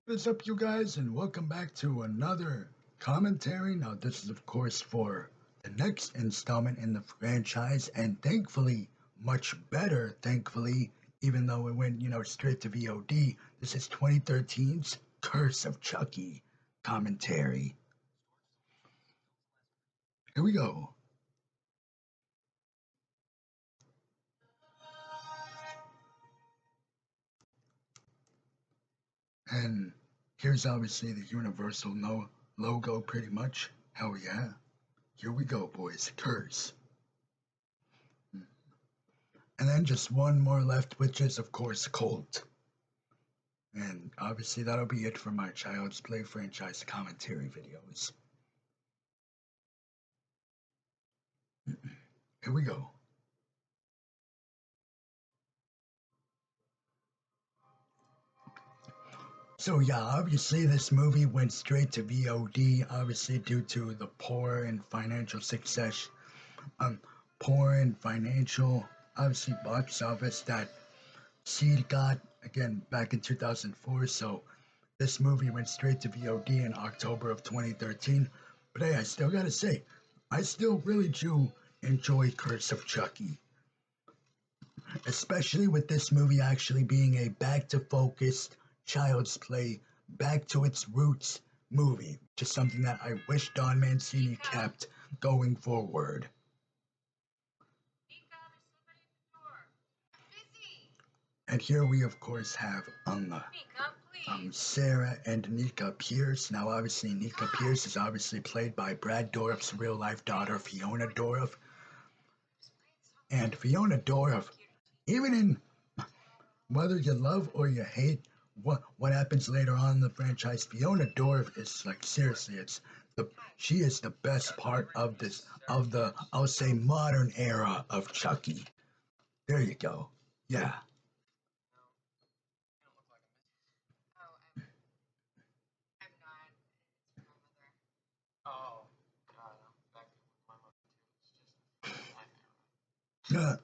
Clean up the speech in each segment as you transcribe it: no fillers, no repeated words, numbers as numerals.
What's up, you guys, and welcome back to another commentary. Now, this is, of course, for the next installment in the franchise, and thankfully, much better, thankfully, even though it went, straight to VOD. This is 2013's Curse of Chucky commentary. Here we go. And here's obviously the Universal logo, pretty much. Hell yeah. Here we go, boys. Curse. And then just one more left, which is, of course, Colt. And obviously, that'll be it for my Child's Play franchise commentary videos. Here we go. So yeah, obviously this movie went straight to VOD, obviously due to the poor and financial success, um, poor and financial, obviously box office that Seed got, again, back in 2004, so this movie went straight to VOD in October of 2013. But hey, I still gotta say, I still really do enjoy Curse of Chucky. Especially with this movie actually being a back to focused Child's Play, back to its roots movie, which is something that I wish Don Mancini kept going forward. And here we of course have Sarah and Nika Pierce. Now obviously Nika Pierce is obviously played by Brad Dourif's real life daughter Fiona Dourif. And Fiona Dourif, even in whether you love or you hate what happens later on in the franchise, Fiona Dourif is like, seriously, she is the best part of the I'll say modern era of Chucky. There you go. Yeah. Yeah.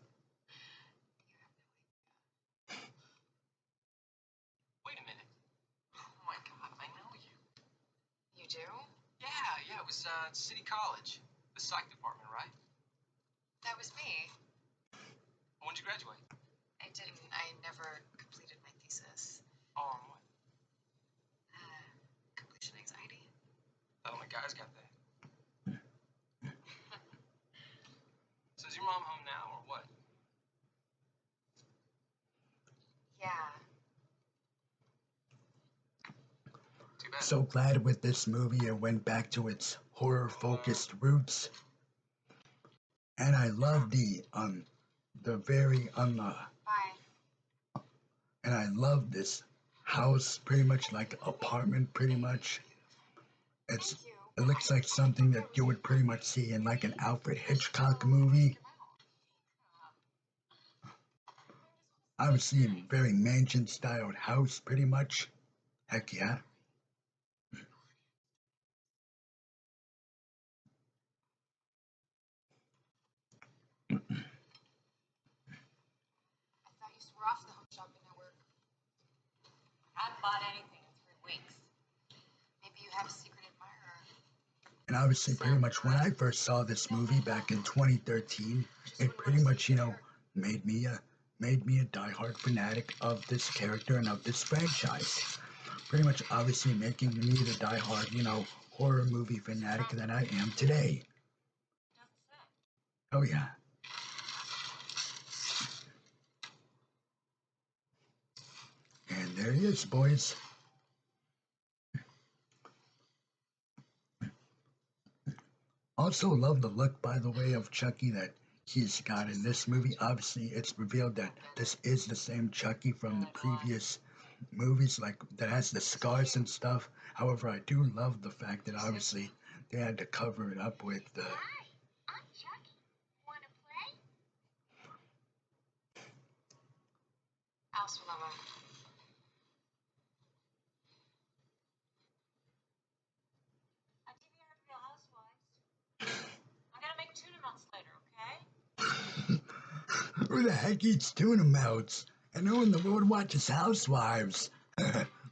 Wait a minute. Oh my God, I know you. You do? Yeah, it was City College, the psych department, right? That was me. When did you graduate? I didn't. I never completed my thesis. Oh, on what? Completion anxiety. Not only guys got that. So is your mom home now, or what? Yeah. So glad with this movie it went back to its horror focused roots. And I love the very Bye. and I love this house, pretty much like apartment, pretty much. It looks like something that you would pretty much see in like an Alfred Hitchcock movie. Obviously a very mansion styled house, pretty much. Heck yeah. I thought you swore off the Home Shopping Network. I haven't bought anything in 3 weeks. Maybe you have a secret admirer. And obviously, pretty much when I first saw this movie back in 2013, it pretty much, made me a diehard fanatic of this character and of this franchise. Pretty much, obviously, making me the diehard, horror movie fanatic that I am today. Oh yeah. And there he is, boys. Also love the look, by the way, of Chucky that he's got in this movie. Obviously, it's revealed that this is the same Chucky from the previous movies, like that has the scars and stuff. However, I do love the fact that obviously they had to cover it up with the. Hi, I'm Chucky. Wanna play? House Mama. I DVR'd Real Housewives. I'm gonna make tuna melts later, okay? Who the heck eats tuna melts? And who in the world watches Housewives?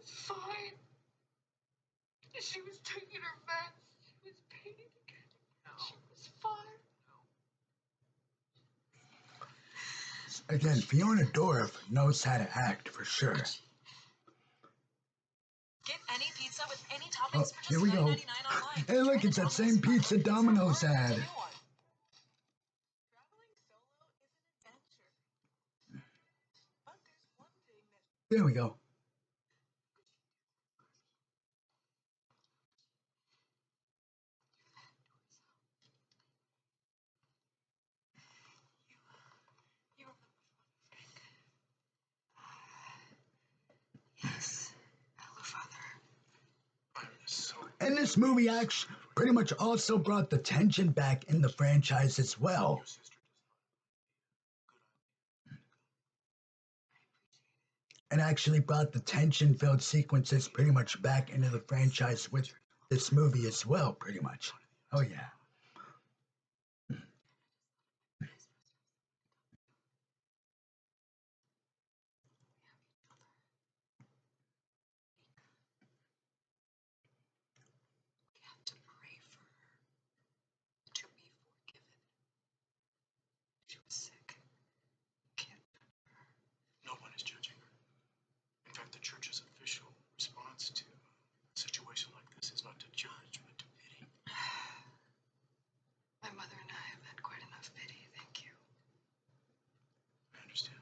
was fine. She was taking her meds. She was painting again. No. She was fine. No. Again, Fiona Dorff knows how to act for sure. Get any pizza with any toppings for just here we go. $9.99 online. Hey, look, it's that same pizza Domino's ad. Traveling solo is an adventure. But there's one thing that There we go. Yes. Hello, Father. I'm so... And this movie actually pretty much also brought the tension back in the franchise as well. And actually brought the tension-filled sequences pretty much back into the franchise with this movie as well, pretty much. Oh, yeah. We have to pray for her to be forgiven. She was sick. Can't judge her. No one is judging her. In fact, the church's official response to a situation like this is not to judge, but to pity. My mother and I have had quite enough pity, thank you. I understand.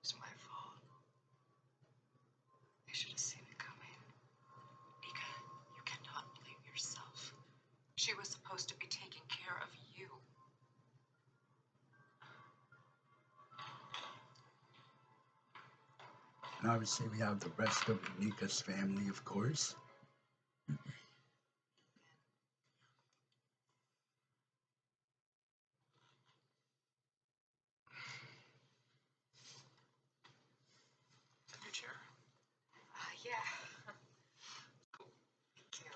It's my fault. I should have seen it coming. Nika, you cannot blame yourself. She was supposed to be taking care of you. And obviously we have the rest of Nika's family, of course. Your chair? Yeah. Cool. Thank you.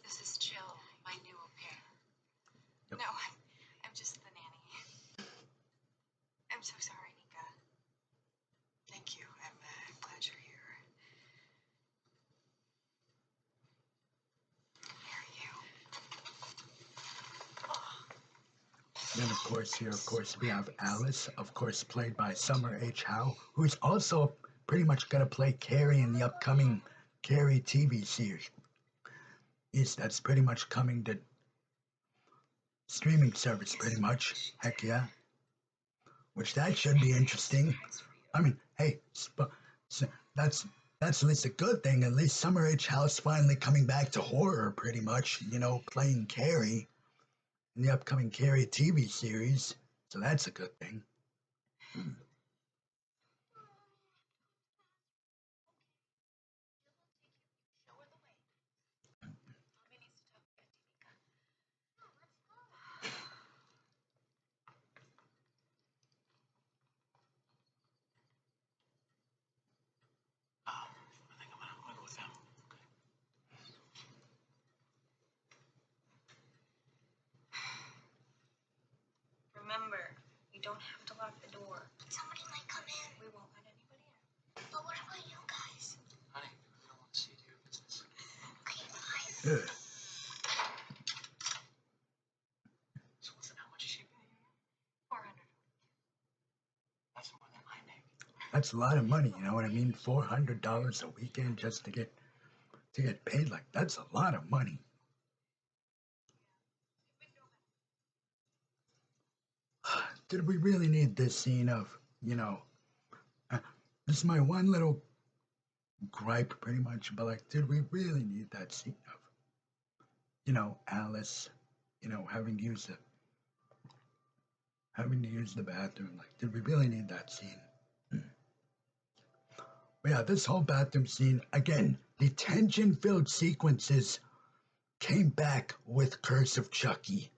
This is Jill, my new au pair. Yep. No, I'm just the nanny. I'm so sorry, Nika. Thank you. I'm glad you're here. Marry you. Then, of course, here, of course, we have Alice, of course, played by Summer H. Howe, who's also pretty much going to play Carrie in the upcoming Carrie TV series. Yes, that's pretty much coming to streaming service, pretty much. Heck yeah. Which that should be interesting. I mean, hey, that's at least a good thing. At least Summer H. Howe's finally coming back to horror, pretty much. You know, playing Carrie in the upcoming Carrie TV series. So that's a good thing. I think I'm gonna go with them. remember, we don't have to lock the door. Somebody might come in. We won't let anybody in. But what about you guys? Honey, we don't want to see you do your business. Okay, fine. Ugh. So listen, how much is she paying you? 400. That's more than I make. That's a lot of money, you know what I mean? $400 a weekend just to get paid like that's a lot of money. Did we really need this scene of, you know, this is my one little gripe pretty much, but like, did we really need that scene of, you know, Alice, you know, having to use the bathroom? Like, did we really need that scene? But yeah, this whole bathroom scene, again, the tension-filled sequences came back with Curse of Chucky.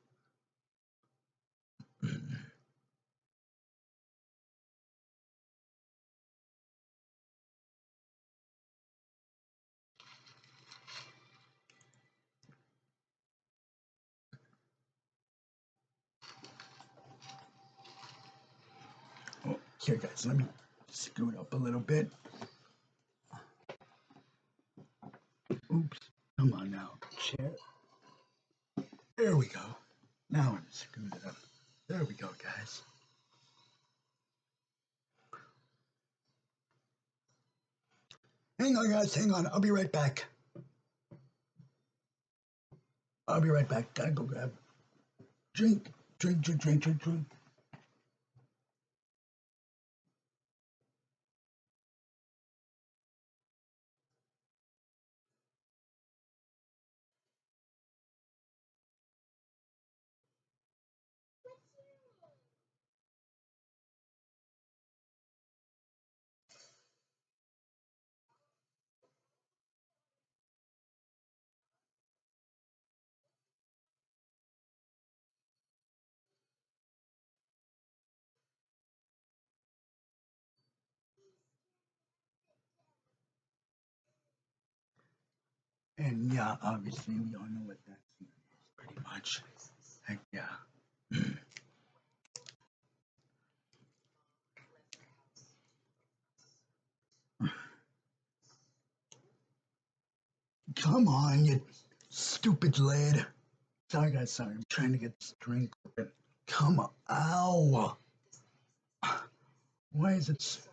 Okay, guys, let me scoot up a little bit. Oops. Come on now. Chair. There we go. Now I'm scooted up. There we go, guys. Hang on, guys. Hang on. I'll be right back. I'll be right back. Gotta go grab drink. Drink. And yeah, obviously we all know what that scene is, pretty much. Heck yeah. Come on, you stupid lad. Sorry, guys. Sorry. I'm trying to get this drink open. Come on. Ow. Why is it? Sorry.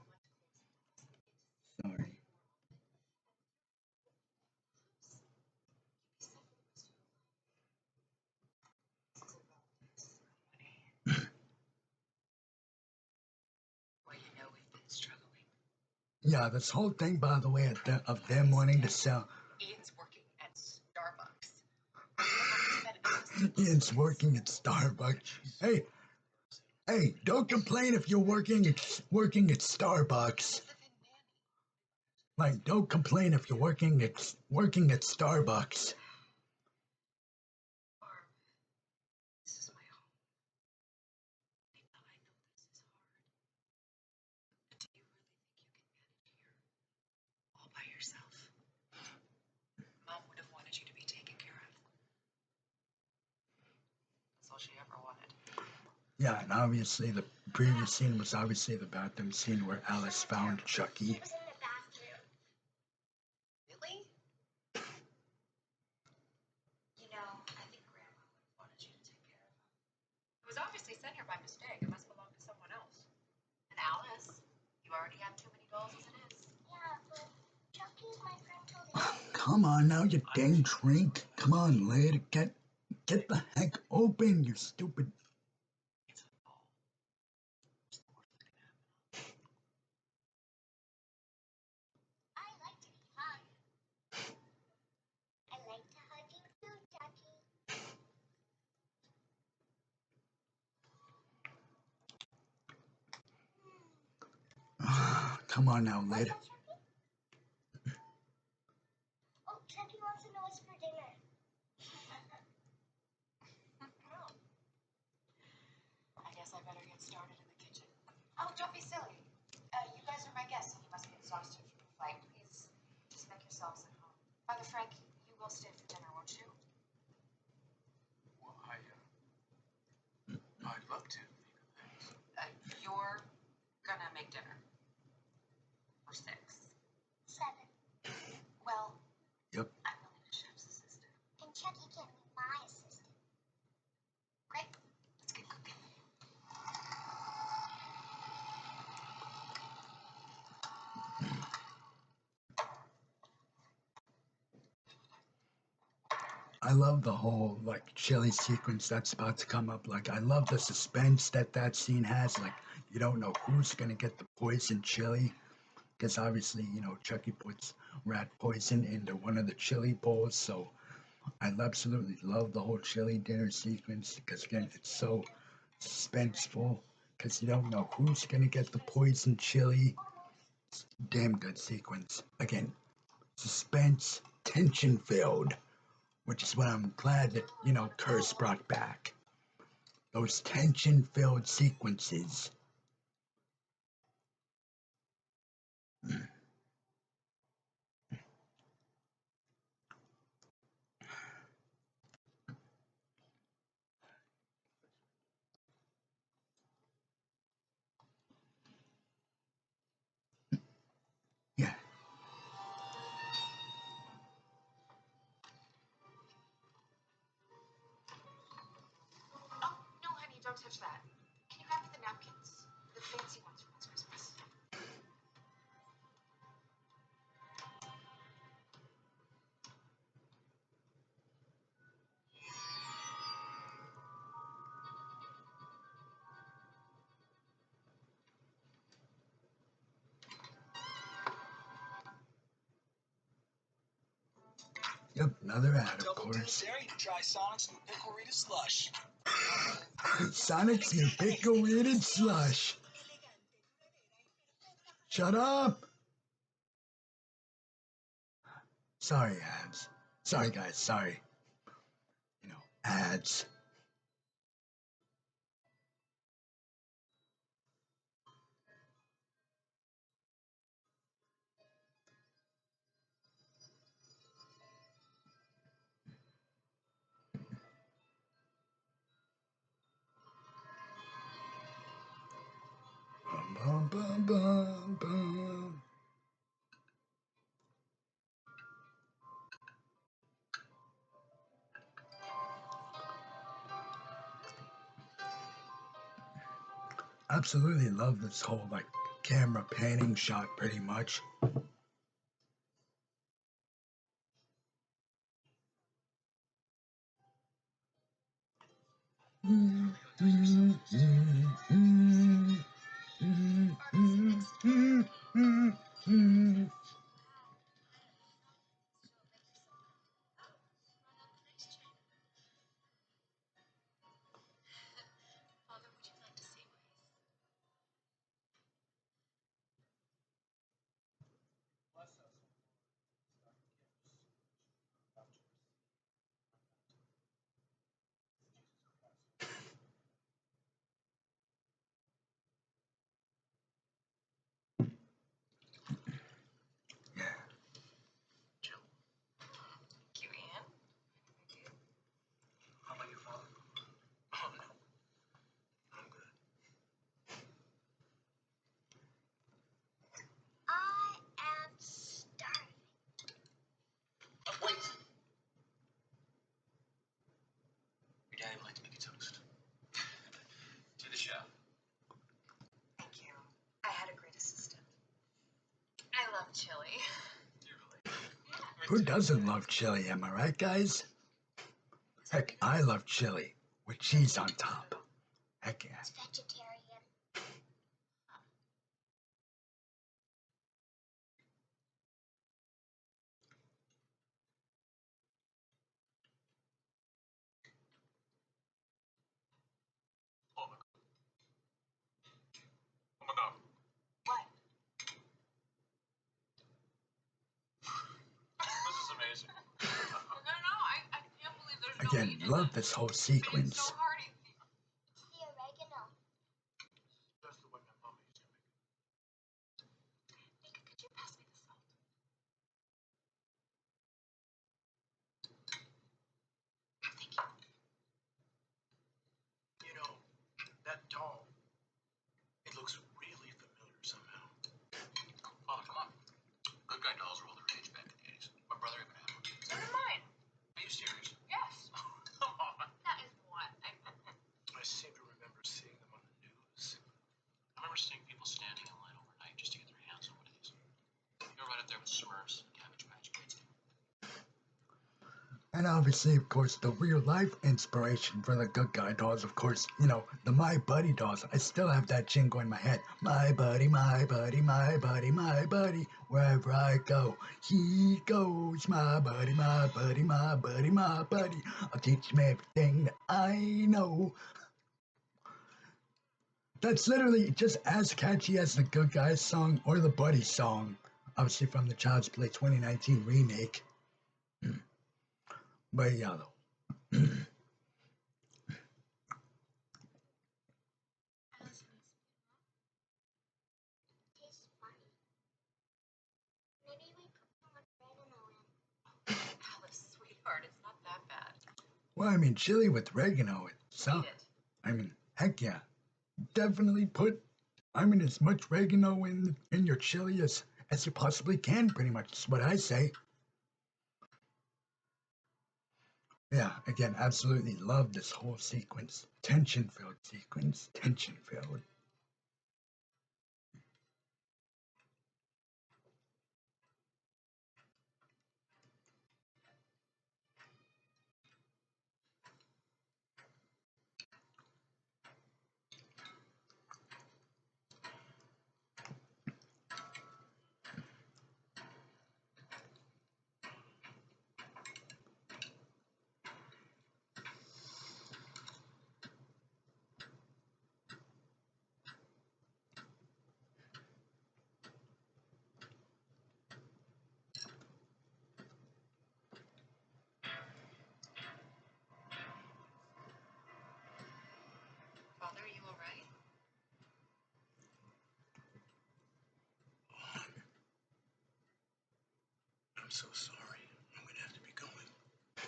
Well, you know we've been struggling. Yeah, this whole thing, by the way, of them wanting to sell. Ian's working at Starbucks. We don't have to spend another Ian's working at Starbucks. Hey, don't complain if you're working at Starbucks. Like, don't complain if you're working at Starbucks. This is my home. I know this is hard. But do you really think you can manage here all by yourself? Mom would have wanted you to be taken care of. That's all she ever wanted. Yeah, and obviously the previous scene was obviously the bathroom scene where Alice found Chucky. It was in the bathroom. Really? You know, I think Grandma would have wanted you to take care of him. It was obviously sent here by mistake. It must belong to someone else. And Alice, you already have too many dolls as it is. Yeah, but Chucky, my friend told me. Come on now, you dang drink. Come on, lad. Get the heck open, you stupid. It's a doll. It's the worst that can happen. I like to be hugged. I like to hug you too, Chucky. Come on now, lad. What's that, Chucky? Oh, Chucky wants to know what's for dinner. Well, I guess I better get started in the kitchen. Oh, don't be silly. You guys are my guests, and you must be exhausted from the flight. Please, just make yourselves at home. Father Frank, you will stay for dinner, won't you? Well, I'd love to. Thanks. You're gonna make dinner. For 6. 7. Well, Yep. I'm only the chef's assistant. And Chucky can be my assistant. Great. Let's get cooking. I love the whole like chili sequence that's about to come up. Like I love the suspense that scene has. Like you don't know who's gonna get the poison chili, because obviously Chucky puts rat poison into one of the chili bowls. So I absolutely love the whole chili dinner sequence because again it's so suspenseful because you don't know who's gonna get the poison chili. Damn good sequence. Again, suspense, tension filled, which is what I'm glad that, Curse brought back. Those tension filled sequences. Don't touch that. Can you grab me the napkins? The fancy ones from last Christmas. Yep, another ad, of Double course. dare you to try Sonic's new pickle Rita slush. Sonic's new pickle-rated slush. Shut up! Sorry, ads. Sorry, guys, sorry. You know, ads. Bum, bum, bum, bum. Absolutely love this whole like camera panning shot pretty much. Father, would you like to see my... Jill, Thank you, Ian. how about your father? Oh, no. I'm good. I am starving. Wait! Your daddy would like to make a toast. To the chef. Thank you. I had a great assistant. I love chili. Dearly. Who doesn't love chili, am I right, guys? Heck, I love chili with cheese on top. Heck yeah. It's vegetarian. Oh my god. Oh my god. What? This is amazing. No, I can't believe there's no Again, meat in love it. this whole But it's sequence. so hearty. It's the oregano. That's the way my mama used to make it. Nika, could you pass me the salt? Thank you. You know, that doll, it looks really familiar somehow. Father, come on. Good guy dolls were all the rage back in the 80s. My brother even had one. So did mine. Are you serious? Yes. Come on. That is what I seem to remember seeing them on the news. I remember seeing people standing in line overnight just to get their hands on one of these. You're right up there with Smurfs and Cabbage Patch Kids. And obviously, of course, the real life inspiration for the good guy dolls, of course, you know, the My Buddy dolls. I still have that jingle in my head. My buddy, my buddy, my buddy, my buddy. Wherever I go, he goes. My buddy, my buddy, my buddy, my buddy. I'll teach him everything that I know. That's literally just as catchy as the Good Guys song or the Buddy song. Obviously from the Child's Play 2019 remake. But yeah, though. Tastes funny. Maybe we put some oregano in. Alice, sweetheart, it's not that bad. Well, I mean, chili with oregano. Eat it. I mean, heck yeah. Definitely put, I mean, as much oregano in your chili as you possibly can, pretty much. Is what I say. Yeah, again, absolutely love this whole sequence. Tension-filled sequence. Tension-filled. Father, are you all right? I'm so sorry. I'm gonna have to be going. Oh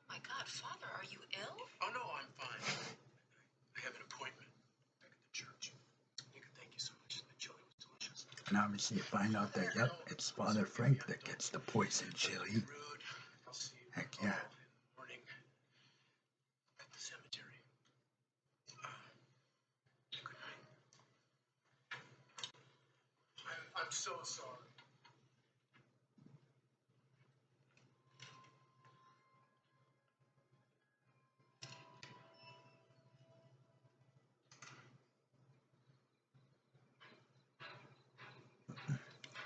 my God, Father, are you ill? Oh no, I'm fine. I have an appointment back at the church. Nika, thank you so much. The chili was delicious. And obviously you find out that, yep, it's Father Frank that gets the poison chili. Rude. I'll see you Heck yeah. tomorrow in the morning at the cemetery. Good night. I'm so sorry.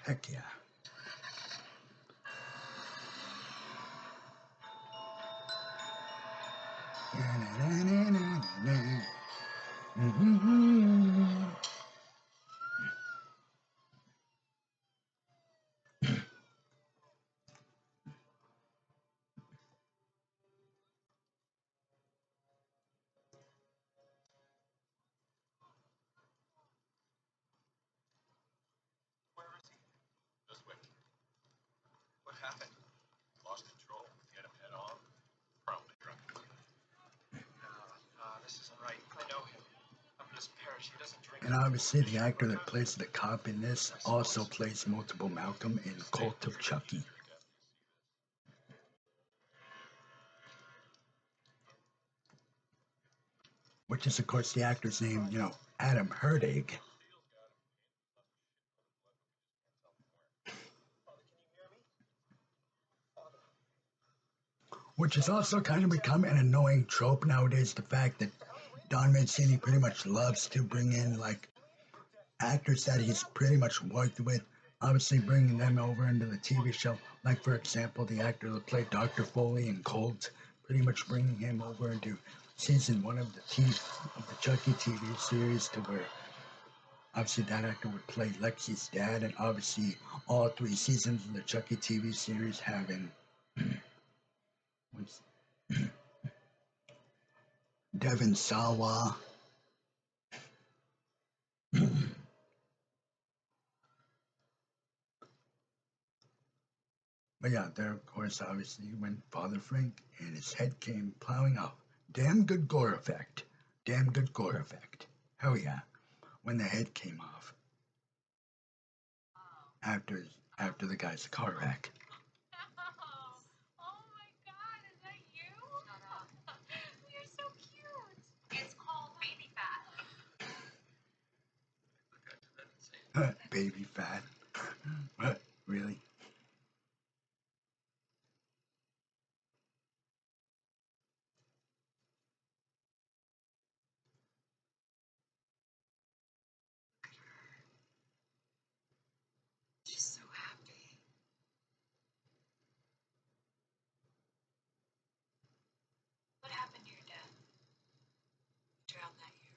Heck yeah. Where is he? Just wait. What happened? Lost control. Hit him head on. Probably drunk. This isn't right. I know him. I'm his parish. He doesn't drink. And obviously the actor that plays the cop in this also plays multiple Malcolm in Cult of Chucky. Which is of course the actor's name, Adam Herdig. Which has also kind of become an annoying trope nowadays, the fact that Don Mancini pretty much loves to bring in like actors that he's pretty much worked with, obviously bringing them over into the TV show. Like for example, the actor that played Dr. Foley in Colt, pretty much bringing him over into season 1 of the Chucky TV series, to where obviously that actor would play Lexi's dad, and obviously all 3 seasons of the Chucky TV series having Devin Sawa. But yeah, there of course obviously when Father Frank and his head came plowing off. Damn good gore effect. Damn good gore effect. Hell yeah. When the head came off. After after the guy's car wreck. Oh my God, is that you? You're so cute. It's called baby fat. Baby fat. What? Really? She's so happy. What happened to your dad? He drowned that year.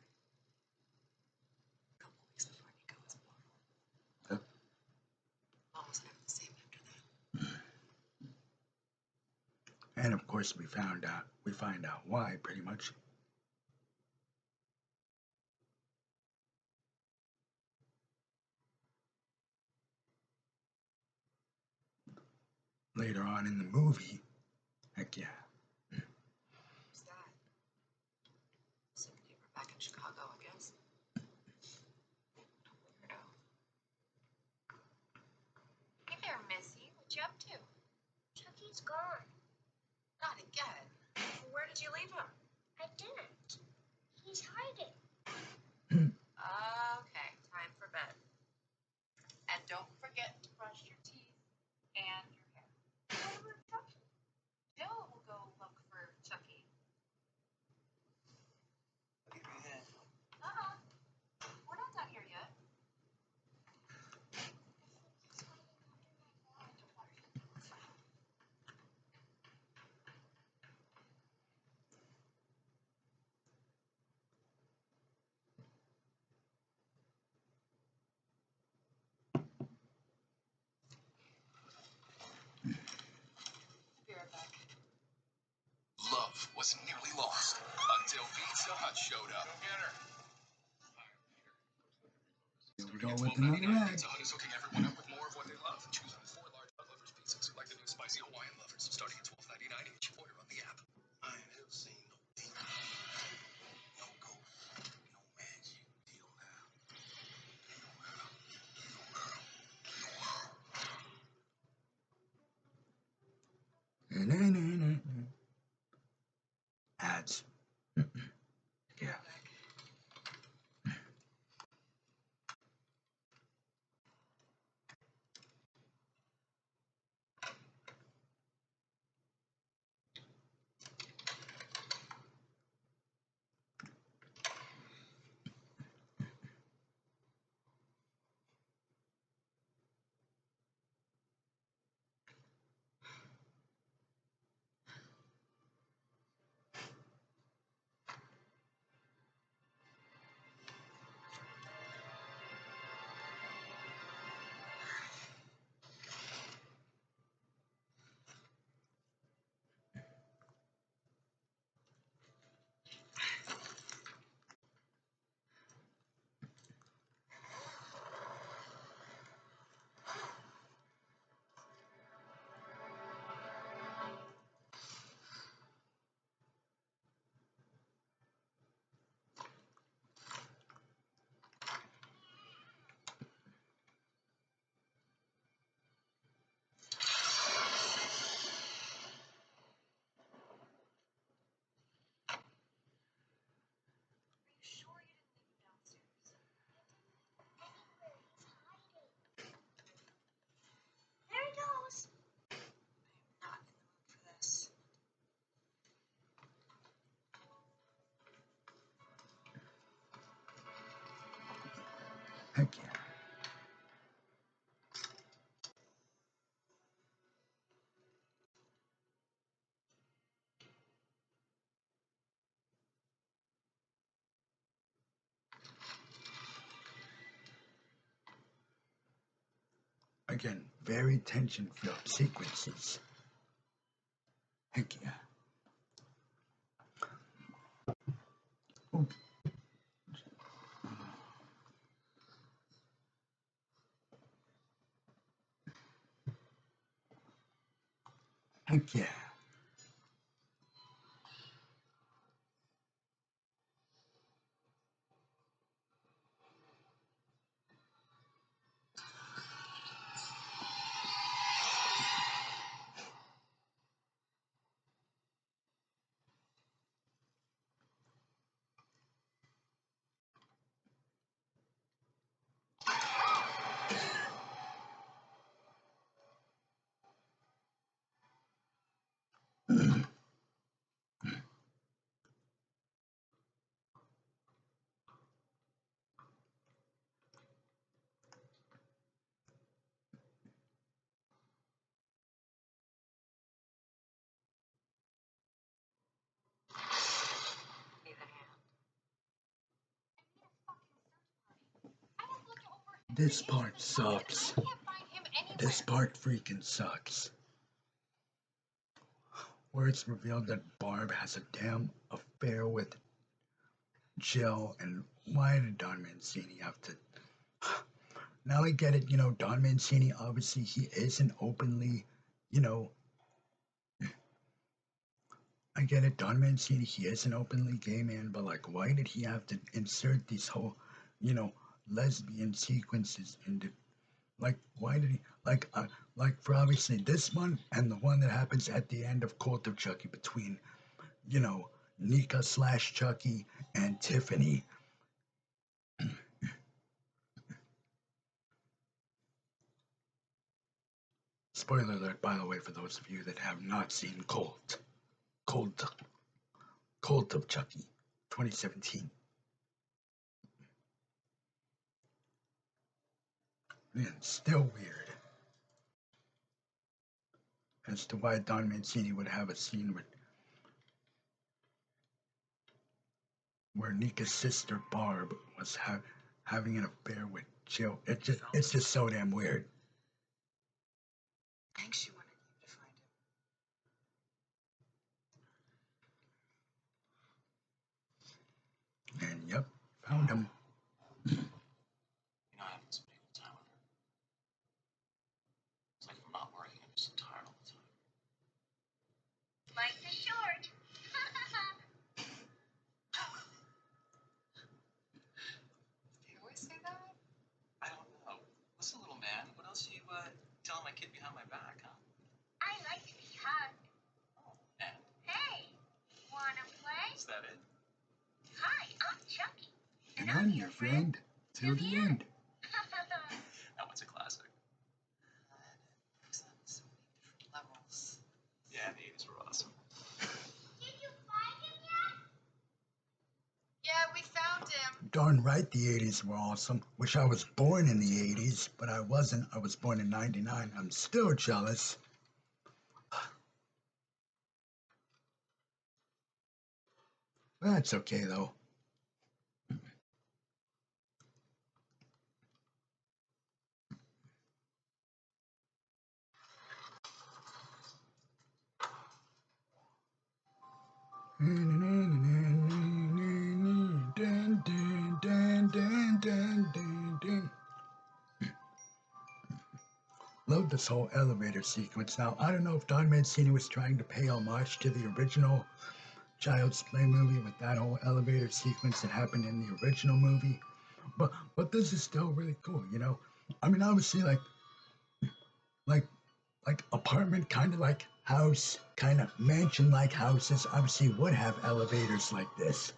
A couple weeks before Nico was born. Yep. Mom was never the same after that. And of course we find out why pretty much. Later on in the movie. Heck yeah. Who's that? Some neighbor back in Chicago, I guess. Weirdo. Hey there, Missy. What you up to? Chucky's gone. Not again. Where did you leave him? I didn't. He's hiding. Okay, time for bed. And don't forget to brush your teeth and your hair. What about Chucky? Bill will go look for Chucky. We're not done here yet. Be right back. Love was nearly lost until Pizza Hut showed up. Here we go with another ad. Pizza Hut is hooking everyone up with more of what they love. Choose from 4 large Hut Lovers pizzas, like the new spicy Hawaiian Lovers, starting at $12.99 each. Order on the app. I ain't ever seen no thing. No ghost, no magic. Deal now. Ads. Yeah. There he goes. Not in the mood for this. Heck yeah. Again, very tension-filled sequences. Heck yeah. Ooh. Heck yeah. Need a hand. This part sucks. I can't find him anywhere. This part freaking sucks. Where it's revealed that Barb has a damn affair with Jill, and why did Don Mancini have to... Now I get it, Don Mancini, obviously, he isn't openly, I get it, Don Mancini, he is an openly gay man, but, why did he have to insert these whole, lesbian sequences into, why did he, for obviously this one, and the one that happens at the end of Cult of Chucky between you know, Nika slash Chucky and Tiffany. Spoiler alert, by the way, for those of you that have not seen Cult, Cult of Chucky, 2017. Man, still weird as to why Don Mancini would have a scene where Nika's sister Barb was having an affair with Jill. It's just so damn weird. I think she wanted you to find him. And yep, found him. You know, I haven't spent any time with her. It's like I'm not worrying, I'm just tired all the time. Life is short. Do you always say that? I don't know. Listen, little man, what else are you telling my kid behind my back, huh? I like to be hugged. Oh, and? Hey, wanna play? Is that it? Hi, I'm Chucky. And I'm your friend till the end. That one's a classic. There's so many different levels. Yeah, the 80s were awesome. Did you find him yet? Yeah, we found him. Darn right, the 80s were awesome. Wish I was born in the 80s, but I wasn't. I was born in 99. I'm still jealous. That's okay, though. Love this whole elevator sequence. Now, I don't know if Don Mancini was trying to pay homage to the original Child's Play movie with that whole elevator sequence that happened in the original movie, but this is still really cool, you know. I mean, obviously, like apartment kind of like house, kind of mansion like houses, obviously would have elevators like this.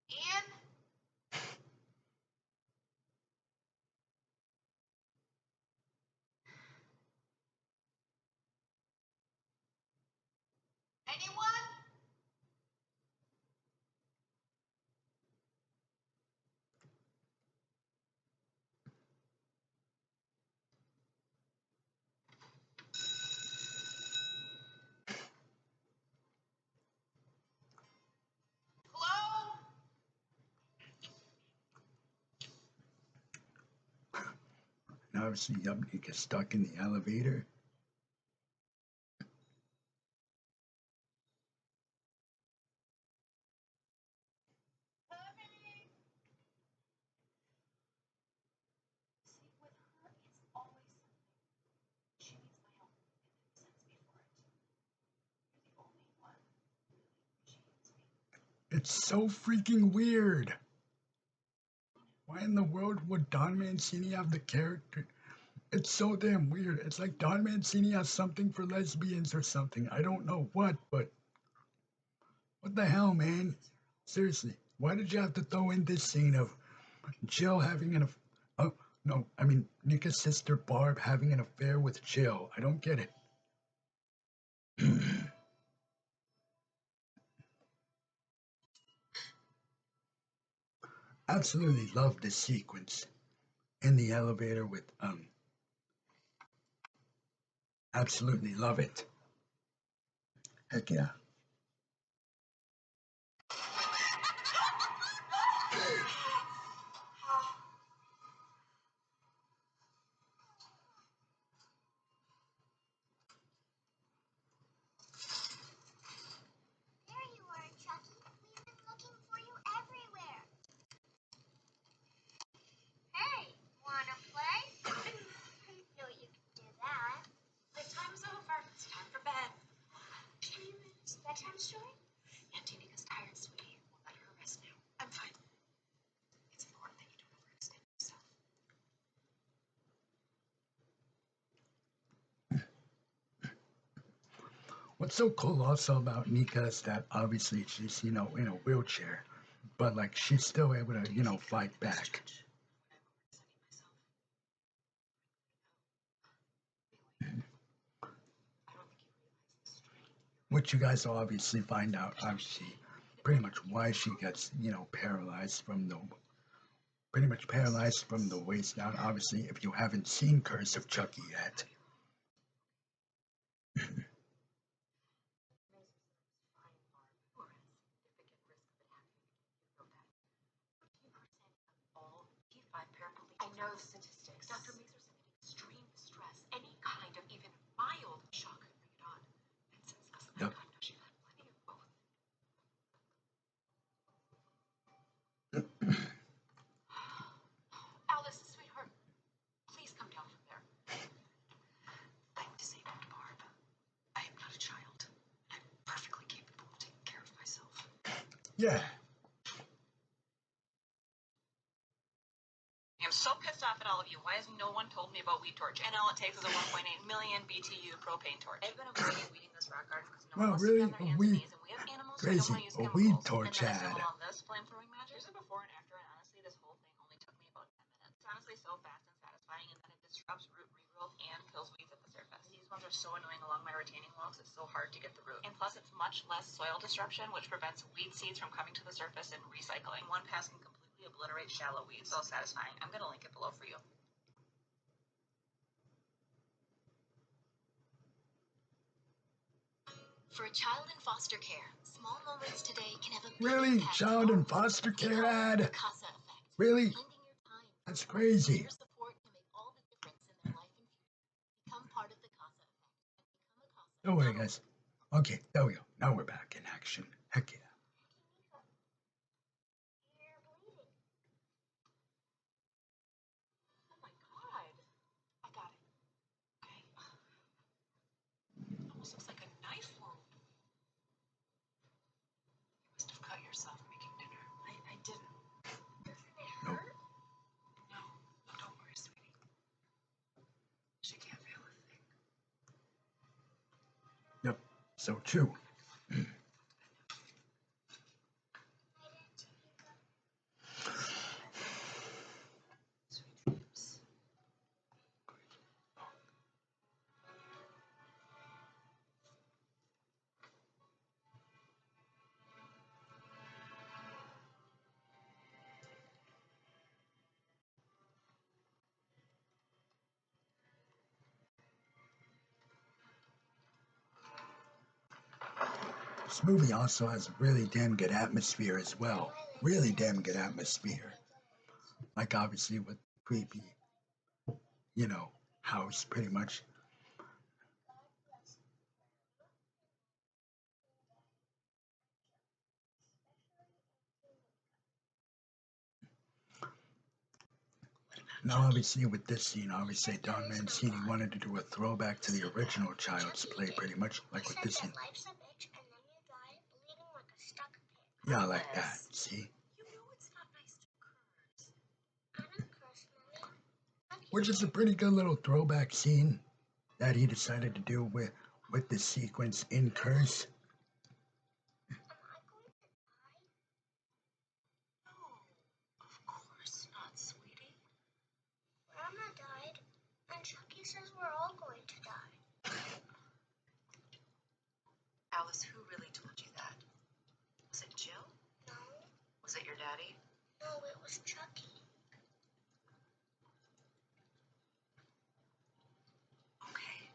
Ian? Anyone? Hello? And obviously, Yubnik gets stuck in the elevator. See, with her, it's always something. She needs my help, and then sends me for it. You're the only one who really appreciates me. It's so freaking weird. Why in the world would Don Mancini have the character? It's so damn weird. It's like Don Mancini has something for lesbians or something. I don't know what, but what the hell, man? Seriously, why did you have to throw in this scene of Jill having an oh no, I mean Nika's sister Barb having an affair with Jill? I don't get it. Absolutely love this sequence in the elevator with absolutely love it. Heck yeah. There you are, Chucky. We've been looking for you everywhere. Hey, wanna play? No, you can do that. Playtime's over. It's time for bed. Bedtime story? Auntie Nika's tired, sweetie. We'll let her rest now. I'm fine. It's important that you don't overextend yourself. What's so cool also about Nika is that obviously she's, in a wheelchair, but like she's still able to, fight back. Which you guys will obviously find out, obviously, pretty much why she gets, pretty much paralyzed from the waist down. Obviously, if you haven't seen Curse of Chucky yet. I know the statistics. Dr. Mazur said that extreme stress, any kind of even mild shock could bring it on. And since last Yep. time, now she's had plenty of both. Alice, sweetheart, please come down from there. I'm disabled, Barb. I am not a child. I'm perfectly capable of taking care of myself. Yeah. I'm so pissed off at all of you. Why has no one told me about weed torch? And all it takes is a 1.8 million BTU propane torch. I've been avoiding weeding this rock garden because no one wants to Really? get their hands and knees, and we have animals, so I don't want to use A chemicals. weed torch and then I ad. stumbled on this flame-throwing magic. Here's a before and after, and honestly, this whole thing only took me about 10 minutes. It's honestly so fast and satisfying, and then it disrupts root regrowth and kills weeds at the surface. These ones are so annoying along my retaining walls, it's so hard to get the root. And plus, it's much less soil disruption, which prevents weed seeds from coming to the surface and recycling. One pass can completely obliterate shallow weeds. So satisfying. I'm going to link it below for you. For a child in foster care, small moments today can have a big Really? impact Child in tomorrow. foster We care call it the ad? CASA effect. Really? Lending your time. That's crazy. Your support can make all the difference in their life and future. Become part of the CASA effect and become a CASA. Don't worry, guys. Okay, there we go. Now we're back in action. Heck yeah. You're bleeding. Oh my god. I got it. Okay. Almost looks like a knife wound. You must have cut yourself making dinner. I didn't. Doesn't it Nope. hurt? No, don't worry, sweetie. She can't feel a thing. Yep. So true. Sweet dreams. This movie also has really damn good atmosphere as well. Really damn good atmosphere. Like obviously with creepy, house pretty much. Now obviously with this scene, obviously Don Mancini wanted to do a throwback to the original Child's Play pretty much like with this scene. Life's a bitch and then you die bleeding like a stuck pig. Yeah, like that. See? You know it's not nice to curse. I don't curse, Mommy. Which is a pretty good little throwback scene that he decided to do with the sequence in Curse. Am I going to die? No, of course not, sweetie. Grandma died, and Chucky says we're all going to die. Alice, who really told you that? Was it Jill? No, Was it your daddy? no, it was Chucky. Okay.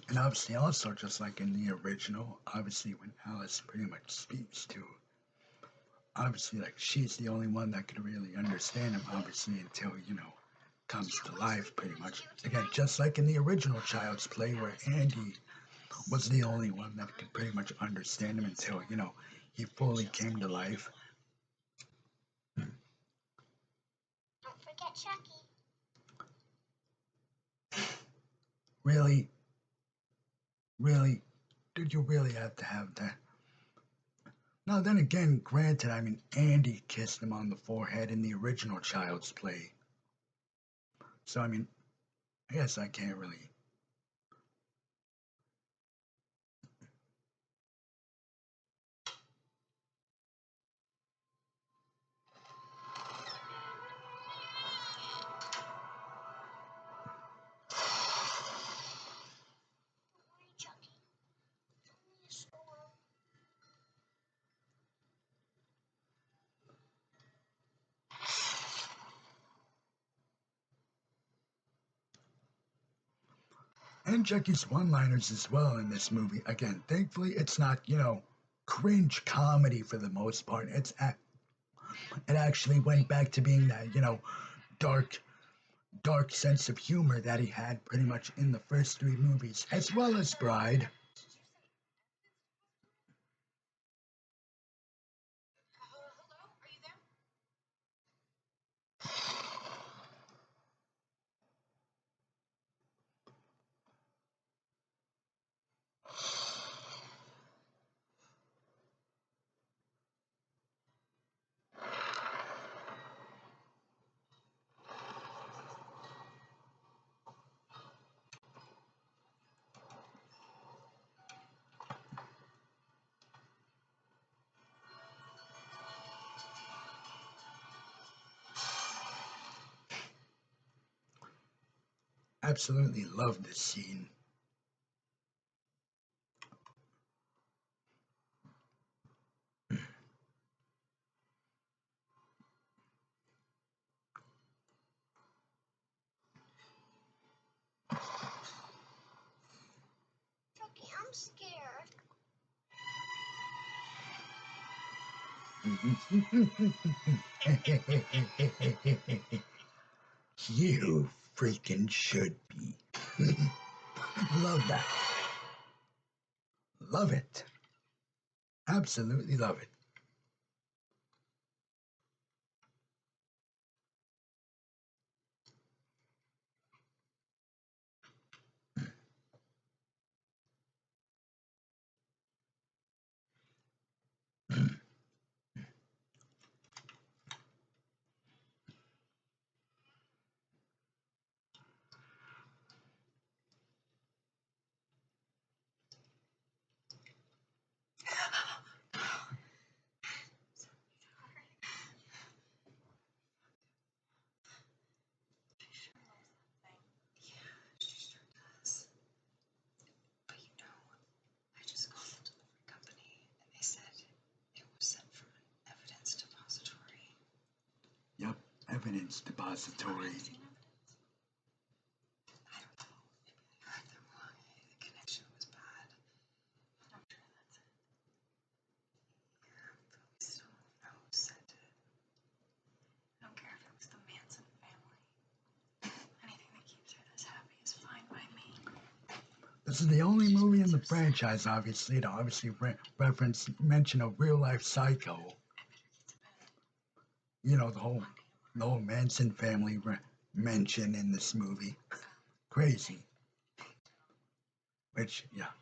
And obviously also just like in the original, obviously when Alice pretty much speaks to, obviously like she's the only one that could really understand him, obviously until, comes to life pretty much. Again, just like in the original Child's Play where Andy was the only one that could pretty much understand him until, he fully came to life. Don't forget Chucky. Really? Really? did you really have to have that? Now, then again, granted, I mean, Andy kissed him on the forehead in the original Child's Play. So, I mean, I guess I can't really. Chucky. It's only a storm. And Chucky's one-liners as well in this movie. Again, thankfully, it's not, cringe comedy for the most part. It actually went back to being that, dark, dark sense of humor that he had pretty much in the first three movies, as well as Bride. Hello? Are you there? Absolutely love this scene. Chucky, I'm scared. You freaking should be. Love that. Love it. Absolutely love it. Yeah, she sure does. But I just called the delivery company and they said it was sent from an evidence depository. Yep, evidence depository. Seen evidence? I don't know. Maybe I heard them wrong. The connection was bad. I'm sure that's it. Yeah, but we still don't know who sent it. I don't care if it was the Manson family. Anything that keeps her this happy is fine by me. This is the only movie in the franchise, obviously, to mention a real life psycho. The whole Manson family mention in this movie. Crazy. Which, yeah.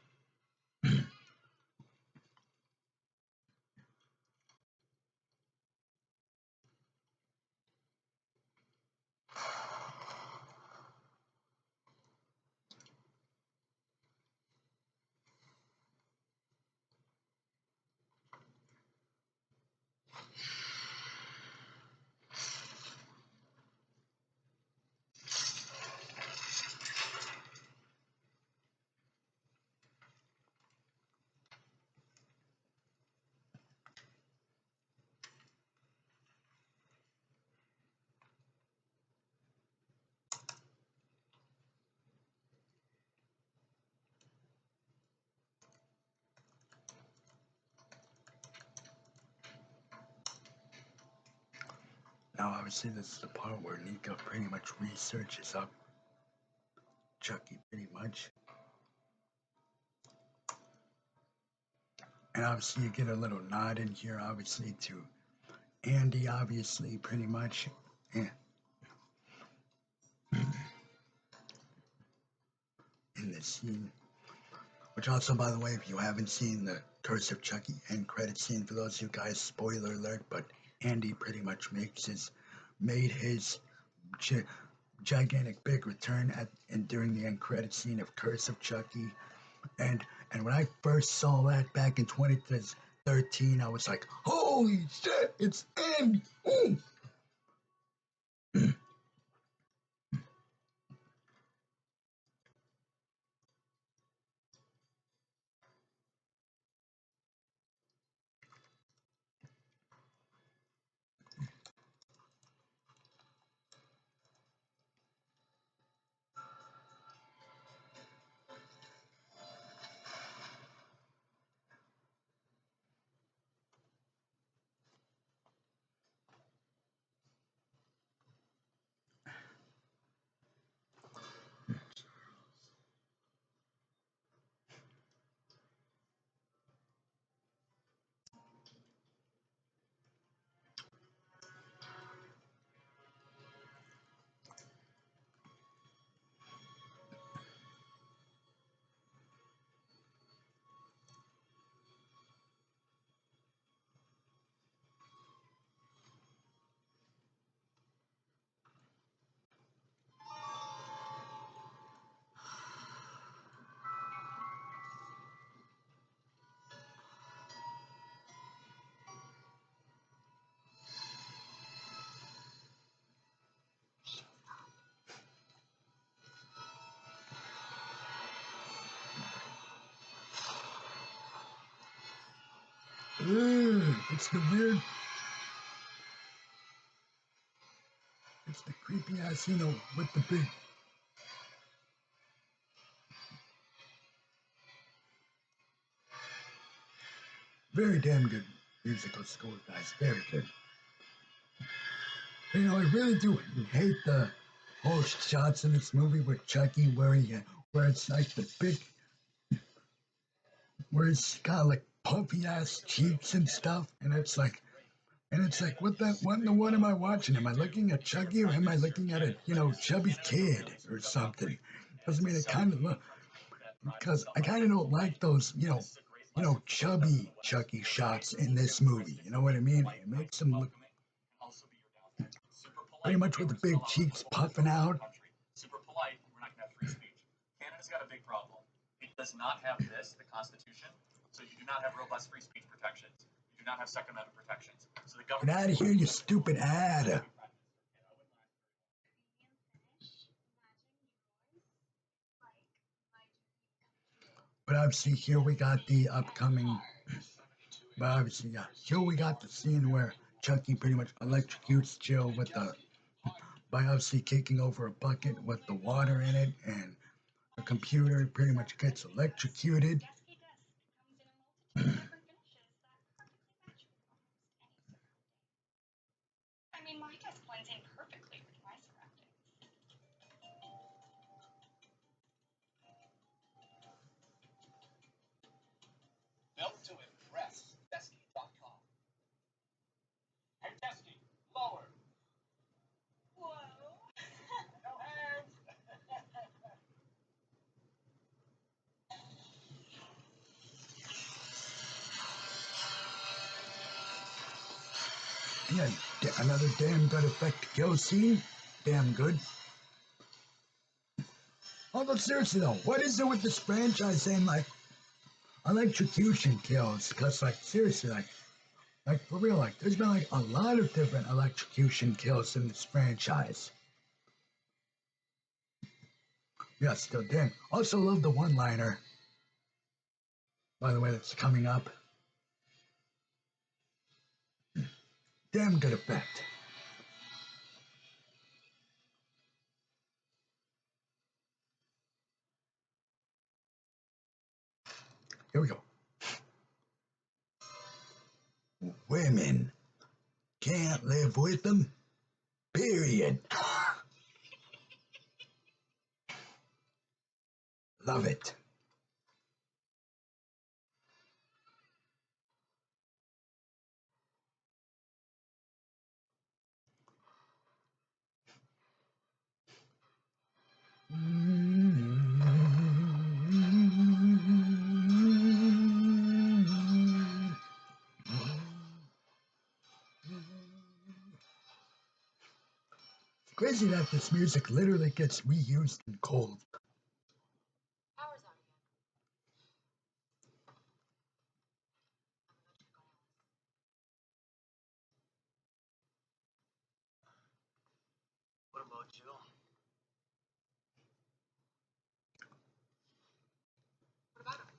Now, obviously, this is the part where Nika pretty much researches up Chucky, pretty much. And obviously, you get a little nod in here, obviously, to Andy, obviously, pretty much. Yeah. In this scene. Which also, by the way, if you haven't seen the Curse of Chucky end credit scene, for those of you guys, spoiler alert, but Andy pretty much made his gigantic big return during the end credit scene of Curse of Chucky. And when I first saw that back in 2013, I was like, holy shit, it's Andy! Ooh. It's the creepy ass, with the big. Very damn good musical score, guys. Very good. I really do hate the whole shots in this movie with Chucky where it's like the big, where he's got like puffy ass cheeks and stuff, and it's like, what am I watching? Am I looking at Chucky or am I looking at a, chubby kid or something? Because I mean, because I kind of don't like those, chubby Chucky shots in this movie. You know what I mean? It makes him look pretty much with the big cheeks puffing out. Super polite, we're not going to have free speech. Canada's got a big problem. It does not have this, the Constitution, so you do not have robust free speech protections. You do not have Second Amendment protections. So the government. Get out of here, you stupid ad. But obviously, here we got the upcoming. But obviously, yeah, here we got the scene where Chucky pretty much electrocutes Jill by obviously kicking over a bucket with the water in it, and the computer pretty much gets electrocuted. I mean, my desk blends in perfectly with my surroundings. Built to impress. Desky.com. Hey, Desky, lower. Whoa. No hands. Yeah, another damn good effect kill scene. Damn good. Although seriously though, what is it with this franchise and like electrocution kills? Because like seriously, like for real, like there's been like a lot of different electrocution kills in this franchise. Yeah, still damn. Also love the one-liner. By the way, that's coming up. Damn good effect. Here we go. Women can't live with them. Period. Love it. Crazy that this music literally gets reused in cold. Power's out again. What about Jill? What about him?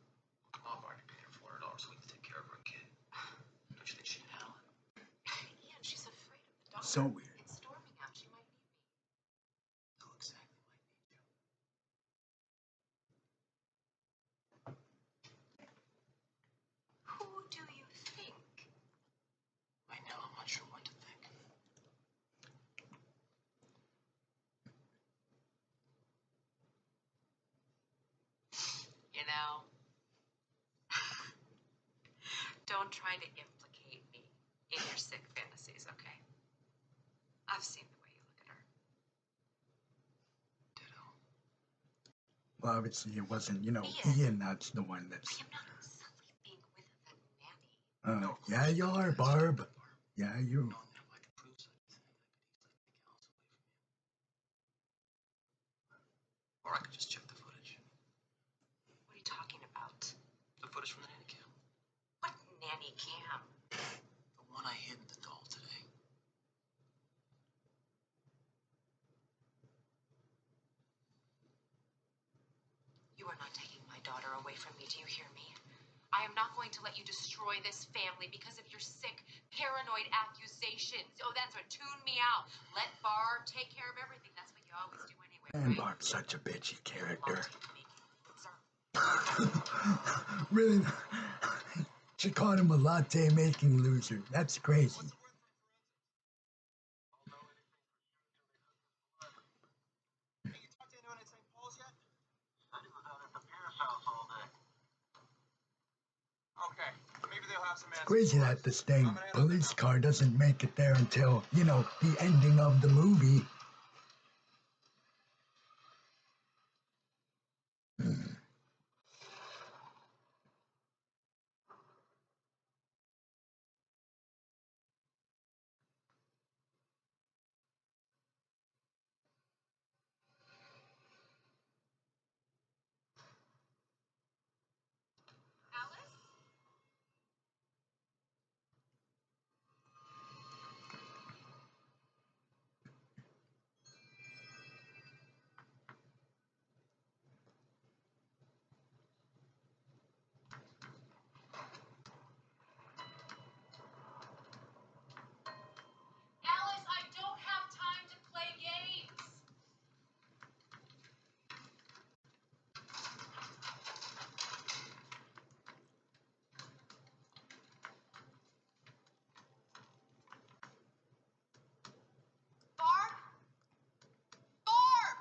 Mom already paid her $400 a week to take care of her kid. Don't you think she can handle it? Ian, she's afraid of the dog. So weird. It's storming out. She might need me. Who exactly might need you? Who do you think? Right now, I'm not sure what to think. You know, don't try to implicate me in your sick fantasies, okay? I've seen the way you look at her. Ditto. Well, obviously it wasn't, Ian. Ian that's the one I that's... am not sleeping with the nanny. Yeah, you are, Barb. Yeah, you. Knowing that if I could prove such a thing, I could easily take Alice away from you. Or I could just check the footage. What are you talking about? The footage from the nanny cam. What nanny cam? The one I hid in the doll today. You are not taking my daughter away from me, do you hear me? I am not going to let you destroy this family because of your sick, paranoid accusations. Oh, that's what tuned me out. Let Barb take care of everything. That's what you always do anyway, And right? Barb's such a bitchy character. Latte making loser. Really? She called him a latte making loser. That's crazy. Hey, you talked to anyone at St. Paul's yet? Daddy was out at the Pierce house all day. Okay, maybe they'll have some answers. Crazy for that us. this dang I'm gonna head out police now. car doesn't make it there until, the ending of the movie. Alice? Alice, I don't have time to play games. Barb? Barb!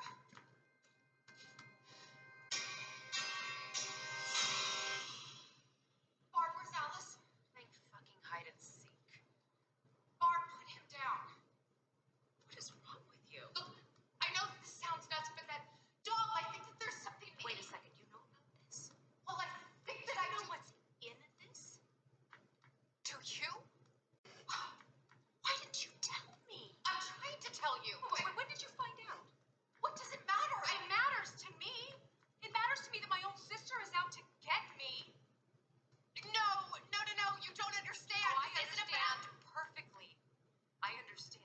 Barb, where's Alice? Playing fucking hide and seek. Barb, put him down. What is wrong with you? Look, I know that this sounds nuts, but that doll, I think that there's something. Wait a second, you know about this? Well, I think that I know what's in this. Do you? Why didn't you tell me? I'm trying to tell you. Wait, when did you find out? What does it matter? It matters to me. It matters to me that my own sister is out to get me. No, you don't understand. Oh, I understand perfectly. I understand.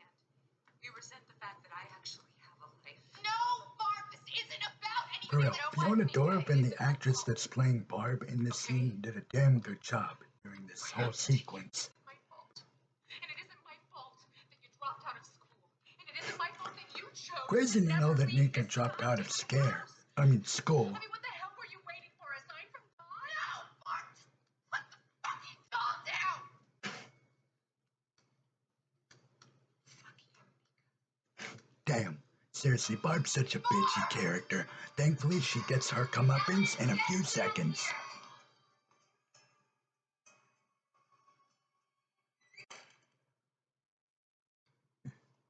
You resent the fact that I actually have a life. No, Barb, this isn't about anything. For real, that I Fiona want. Dorff and the actress that's playing Barb in this scene did a damn good job during this whole sequence. My fault. And it isn't my fault that you dropped out of school. And it isn't my fault that you chose. Crazy to know that leave Nika this dropped out of goddamn house. school. I mean, what the hell were you waiting for? A sign from God? No, Barb, just put the fucking doll down. Fuck you. Damn. Seriously, Barb's such a bitchy character. Thankfully, she gets her comeuppance in a few seconds.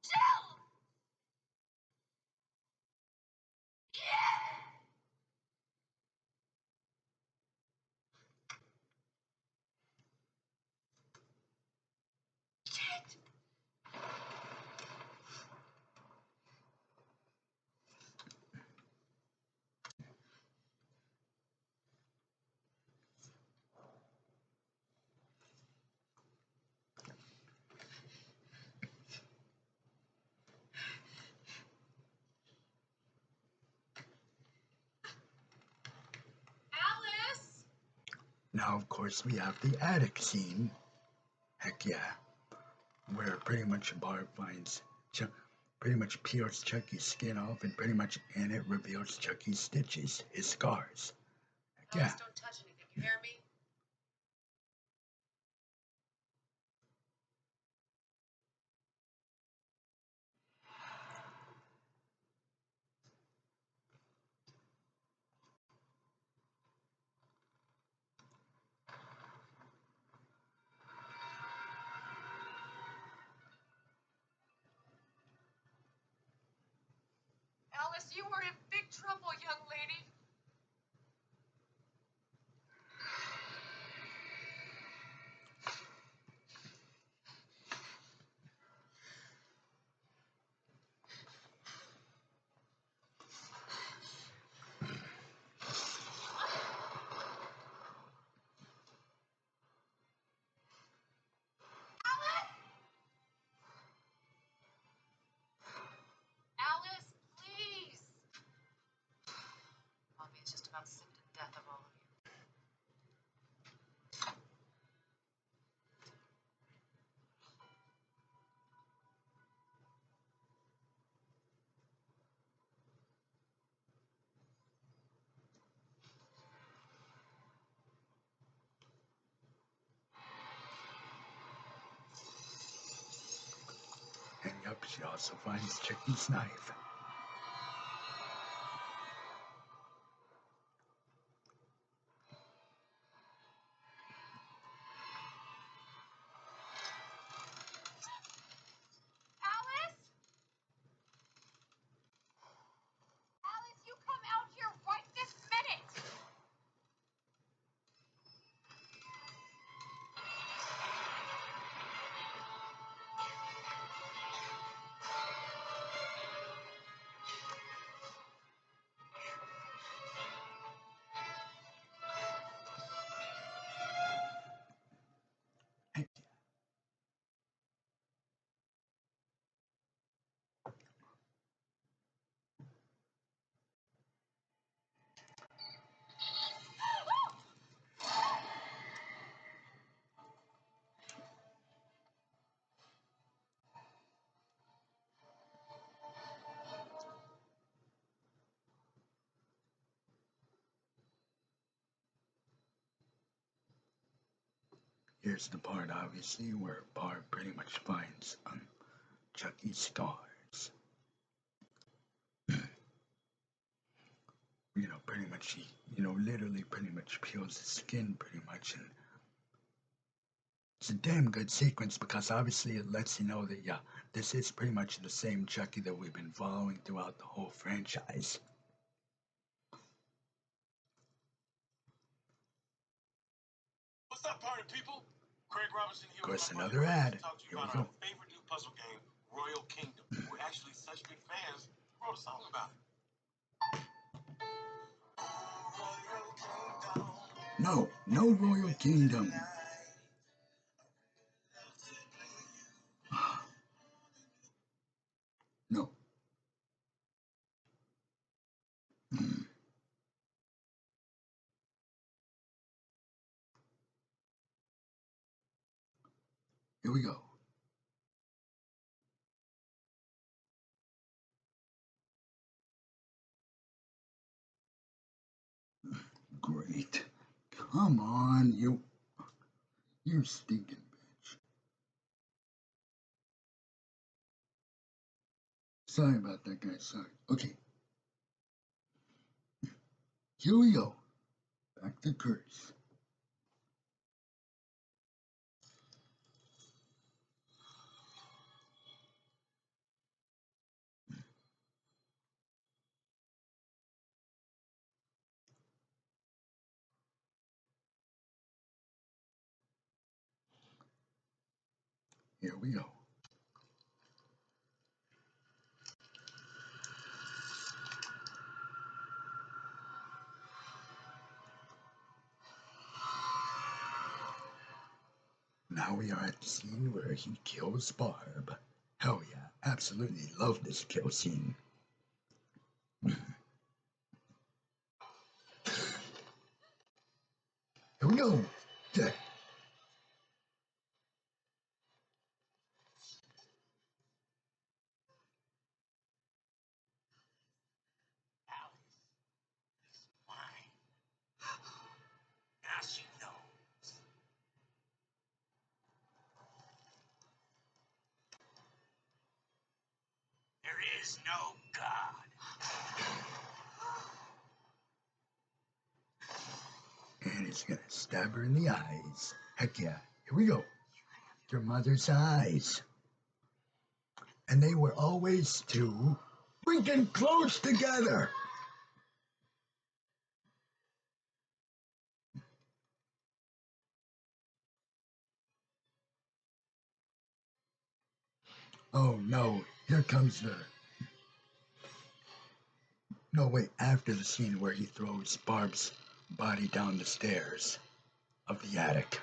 Jill! Yeah! Shit! Now, of course, we have the attic scene. Heck yeah. Where pretty much Barb finds pretty much peels Chucky's skin off, and pretty much in it reveals Chucky's stitches, his scars. Heck yeah. Alice, don't touch anything. You hear me? Alice, you are in big trouble, young lady. Alice, please. Mommy is just about sick to death of all of you. And yup, she also finds Chucky's knife. Alice? Alice, you come out here right this minute! Heck Here's the part, obviously, where Barb pretty much finds Chucky's scars. Pretty much he, literally pretty much peels his skin pretty much, and it's a damn good sequence because obviously it lets you know that, yeah, this is pretty much the same Chucky that we've been following throughout the whole franchise. What's up, party people? Craig Robinson here. Of course, with my another brother ad. to talk to you Here we about go. our favorite new puzzle game, Royal Kingdom. We're actually such big fans, we wrote a song about it. No Royal Kingdom. No. Here we go. Great. Come on, you stinking bitch. Sorry about that, guys. Sorry. Okay. Here we go. Back to curse. Here we go. Now we are at the scene where he kills Barb. Hell yeah, absolutely love this kill scene. Here we go. Yeah. Alice is mine. Now she knows. There is no God. And he's gonna stab her in the eyes. Heck yeah. Here we go. Your mother's eyes. And they were always too freaking close together. Oh no, here comes the. No, wait, after the scene where he throws Barb's body down the stairs of the attic.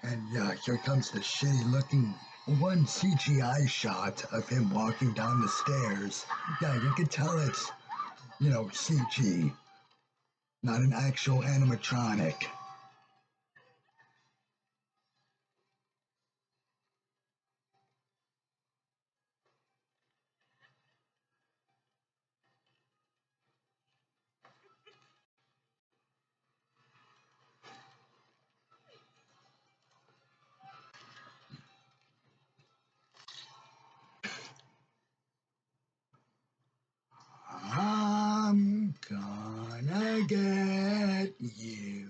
And yeah, here comes the shitty looking one CGI shot of him walking down the stairs. Yeah, you can tell it's, CG, not an actual animatronic. I'm gonna get you.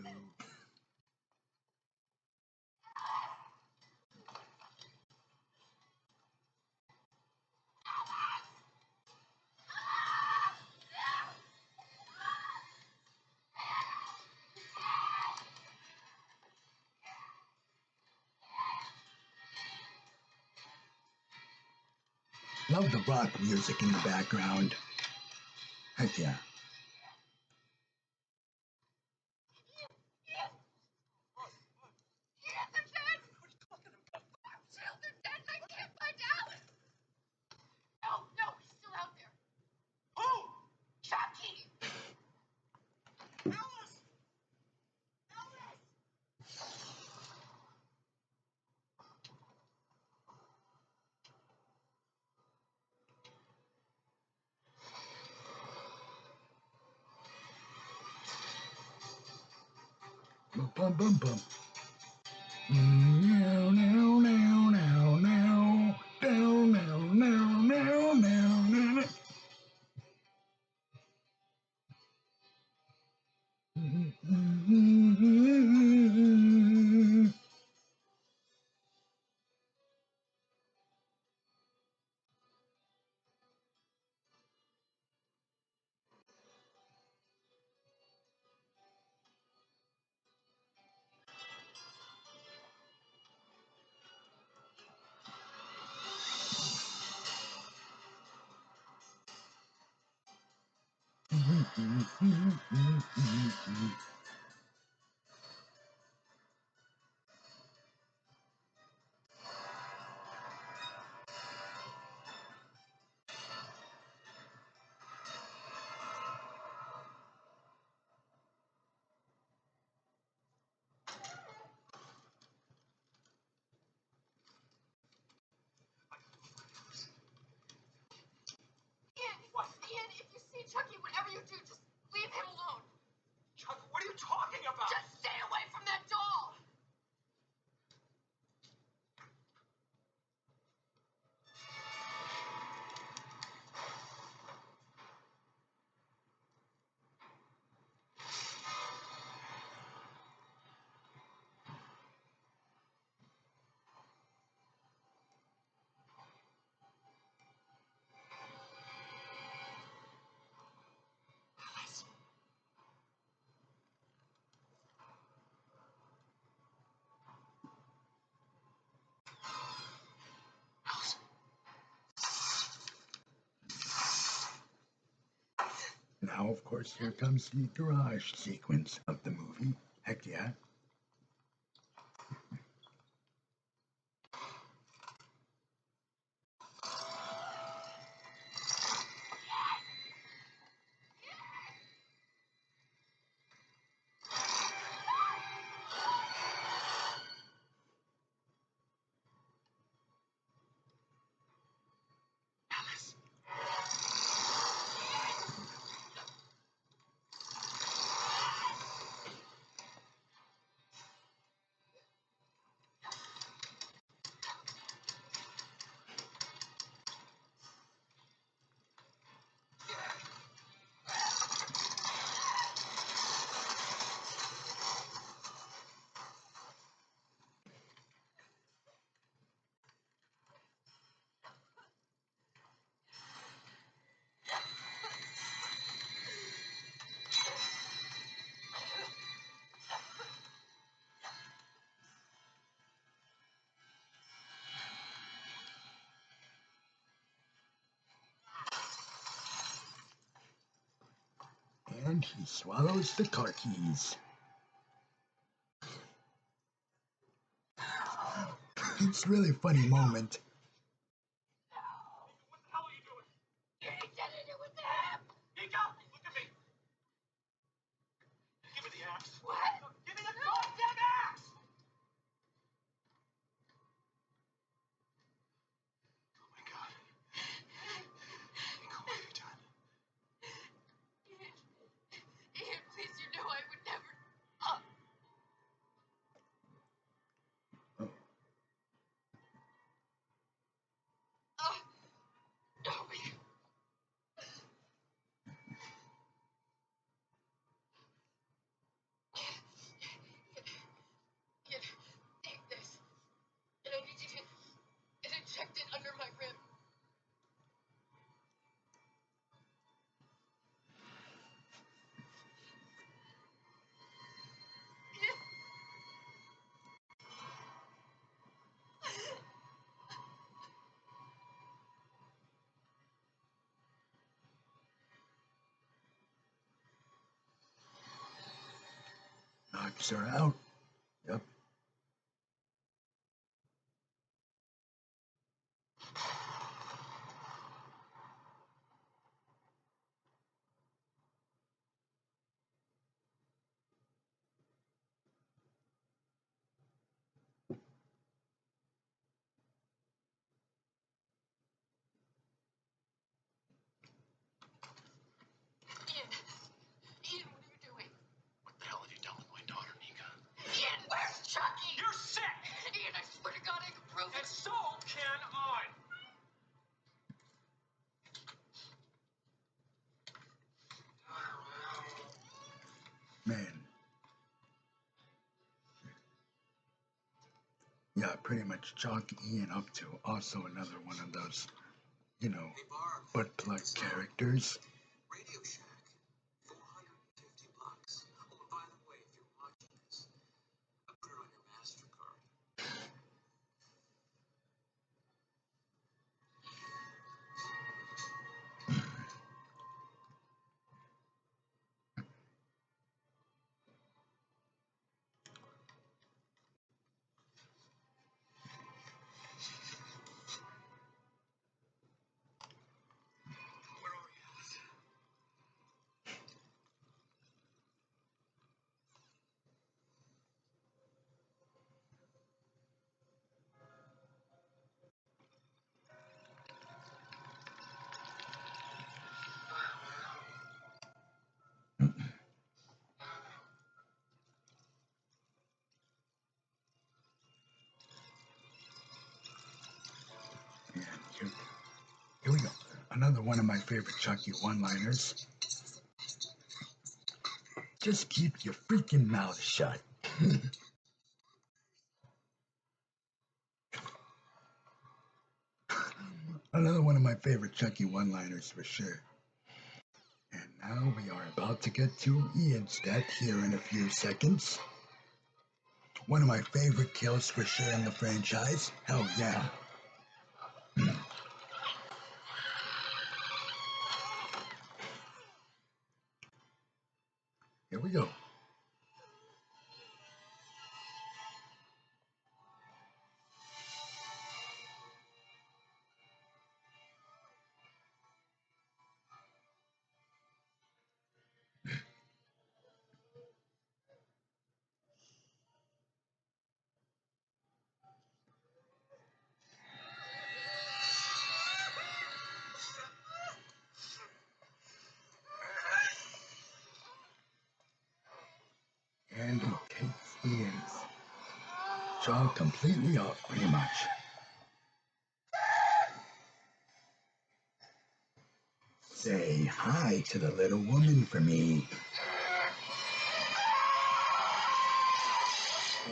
Love the rock music in the background. Heck yeah. No, he's still out there. Who? Chucky! Alice! Bum bum bum bum. Now, now, now, now, now. Down, now, now, now, now, now. Ian, if you see Chucky, whatever you do, just leave him alone. now, of course, here comes the garage sequence of the movie. Heck yeah. And he swallows the car keys. It's a really funny moment. What the hell are you doing? You ain't getting it with him. Nika, look at me. Give me the axe. What? Give me the goddamn axe! Oh my god. Nika, what have you done? Ian, please, you know I would never. Oh, Ian. Ian, take this. And I need you to inject it under my rib. Knocks her out. Yep. Ian, Ian, what are you doing? What the hell have you done with my daughter, Nika? Ian, where's Chucky? You're sick! Ian, I swear to God, I can prove And it. so can I! Man. Yeah, pretty much chalk Ian up to also another one of those, Hey, Barb. butt plug characters. Radio Shack. $450. Oh, and by the way, if you're watching this, I put it on your MasterCard. Where are you, Alice? And here we go. Another one of my favorite Chucky one-liners. Just keep your freaking mouth shut. Another one of my favorite Chucky one-liners for sure. And now we are about to get to Ian's death here in a few seconds. One of my favorite kills for sure in the franchise. Hell yeah. Here we go. And he takes the jaw completely off, pretty much. Say hi to the little woman for me.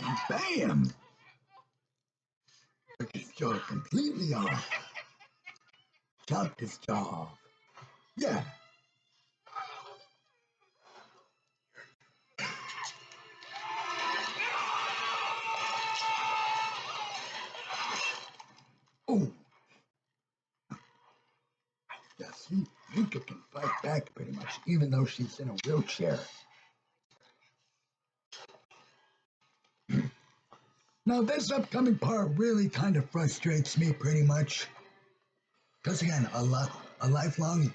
And bam! Took his jaw completely off. Chopped his jaw off. Yeah. Oh. Yeah, see, Mika can fight back pretty much, even though she's in a wheelchair. Now, this upcoming part really kind of frustrates me pretty much. Because again, a lifelong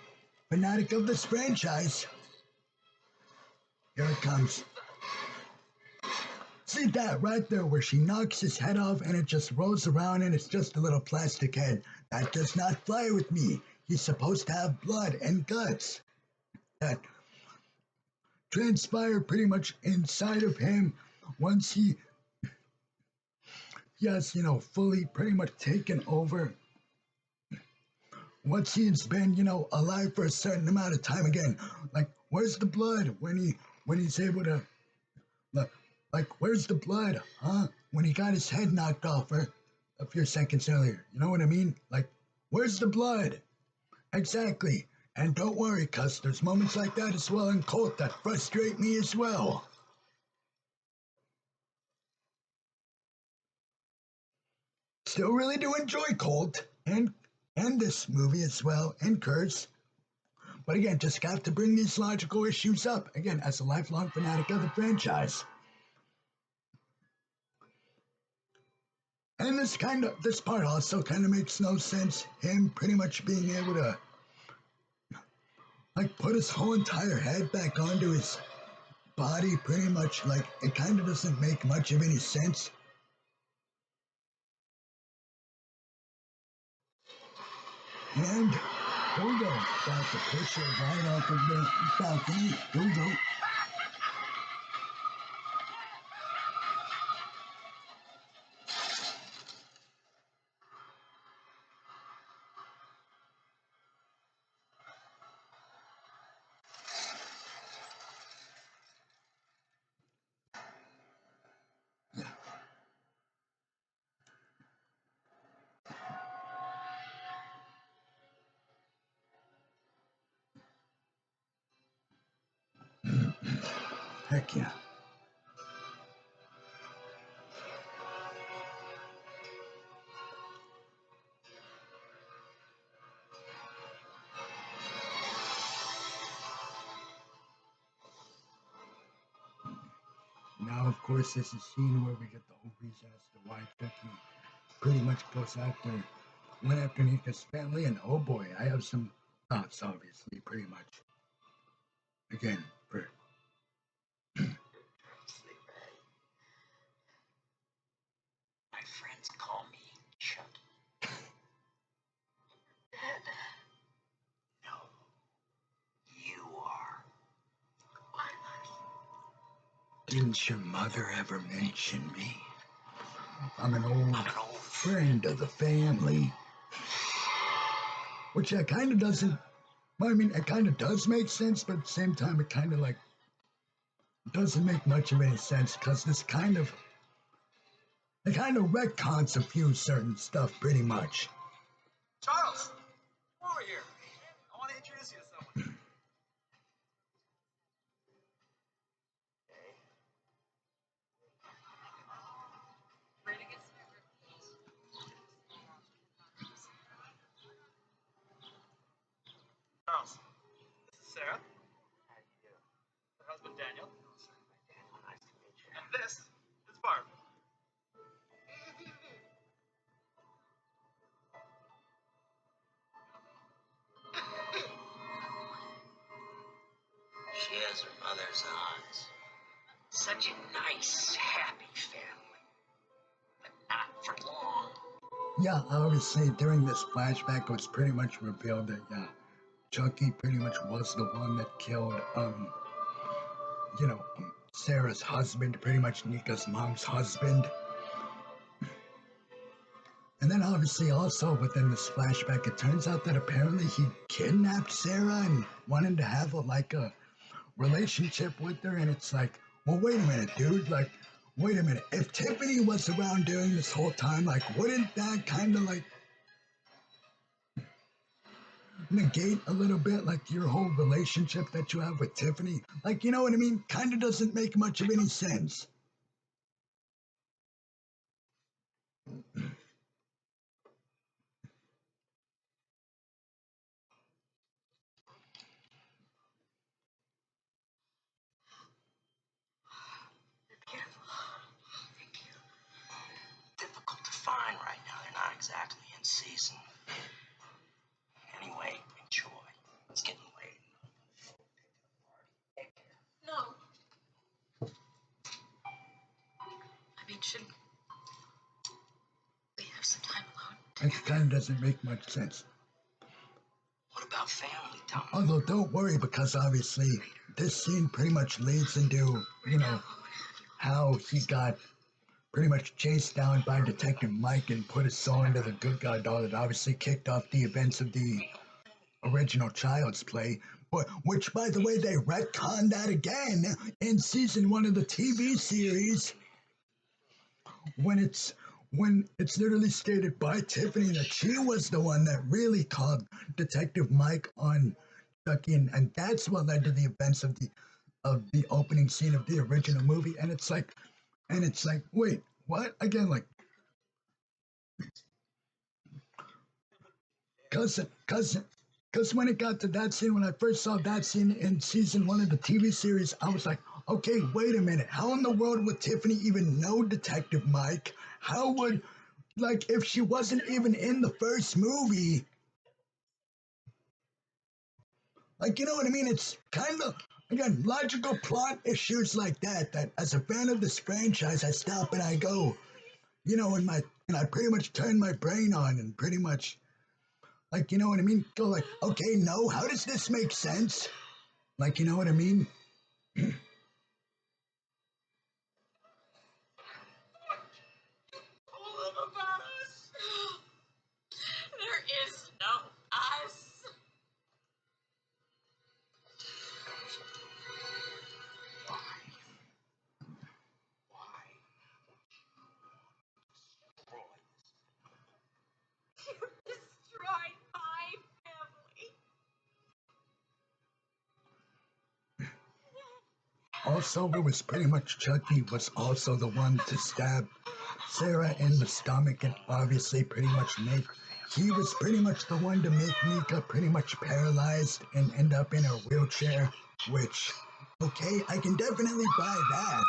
fanatic of this franchise. Here it comes. See that right there where she knocks his head off and it just rolls around and it's just a little plastic head. That does not fly with me. He's supposed to have blood and guts that transpire pretty much inside of him once he has, fully pretty much taken over. Once he's been, alive for a certain amount of time again. Like, where's the blood when he's able to, like, where's the blood, huh? When he got his head knocked off a few seconds earlier. You know what I mean? Like, where's the blood? Exactly. And don't worry, cuz there's moments like that as well in Colt that frustrate me as well. Still really do enjoy Colt and this movie as well, and Kurtz. But again, just got to bring these logical issues up, again, as a lifelong fanatic of the franchise. And this part also kind of makes no sense. Him pretty much being able to, like, put his whole entire head back onto his body, pretty much, like, it kind of doesn't make much of any sense. And here we go. About to push it right off of the balcony. Here we go. Heck yeah. Now, of course, this is a scene where we get the whole reason as to why Chucky pretty much went after Nika's family, and oh boy, I have some thoughts, obviously, pretty much. Again, for My friends call me Chucky. Dead. No, you are. didn't your mother ever mention me? I'm an old friend of the family. Which it kind of doesn't, I mean, it kind of does make sense, but at the same time, it kind of like doesn't make much of any sense because it kind of retcons a few certain stuff pretty much. Charles, come over here. I want to introduce you to someone. Charles, this is Sarah. How do you do? Her husband Daniel. This is Barb. She has her mother's eyes. Such a nice, happy family. But not for long. Yeah, obviously during this flashback, it was pretty much revealed that Chucky pretty much was the one that killed Sarah's husband, pretty much Nika's mom's husband. And then obviously also within this flashback, it turns out that apparently he kidnapped Sarah and wanted to have a relationship with her. And it's like, well, wait a minute, dude. Like, wait a minute. If Tiffany was around during this whole time, like, wouldn't that kind of like negate a little bit like your whole relationship that you have with Tiffany? Like, you know what I mean? Kind of doesn't make much of any sense. They're beautiful. Thank you. Difficult to find right now. They're not exactly in season. Anyway, enjoy. It's getting late. No. I mean, should we have some time alone? It kind of doesn't make much sense. What about family, Tom? Although, don't worry, because obviously this scene pretty much leads into, how he got pretty much chased down by Detective Mike and put his soul into the good guy doll that obviously kicked off the events of the original Child's Play, which, by the way, they retconned that again in season 1 of the TV series when it's literally stated by Tiffany that she was the one that really called Detective Mike on Chucky, and that's what led to the events of the opening scene of the original movie. And it's like, wait, what? Again, like, Because when it got to that scene, when I first saw that scene in season 1 of the TV series, I was like, okay, wait a minute. How in the world would Tiffany even know Detective Mike? How would, like, if she wasn't even in the first movie? Like, you know what I mean? It's kind of, again, logical plot issues like that as a fan of this franchise, I stop and I go, and I pretty much turn my brain on and pretty much, like, you know what I mean? Go like, okay, no, how does this make sense? Like, you know what I mean? All about us. There is no us. Why? You destroyed my family. Also, it was pretty much Chucky was also the one to stab Sarah in the stomach and obviously pretty much he was pretty much the one to make Nika pretty much paralyzed and end up in a wheelchair, which, okay, I can definitely buy that.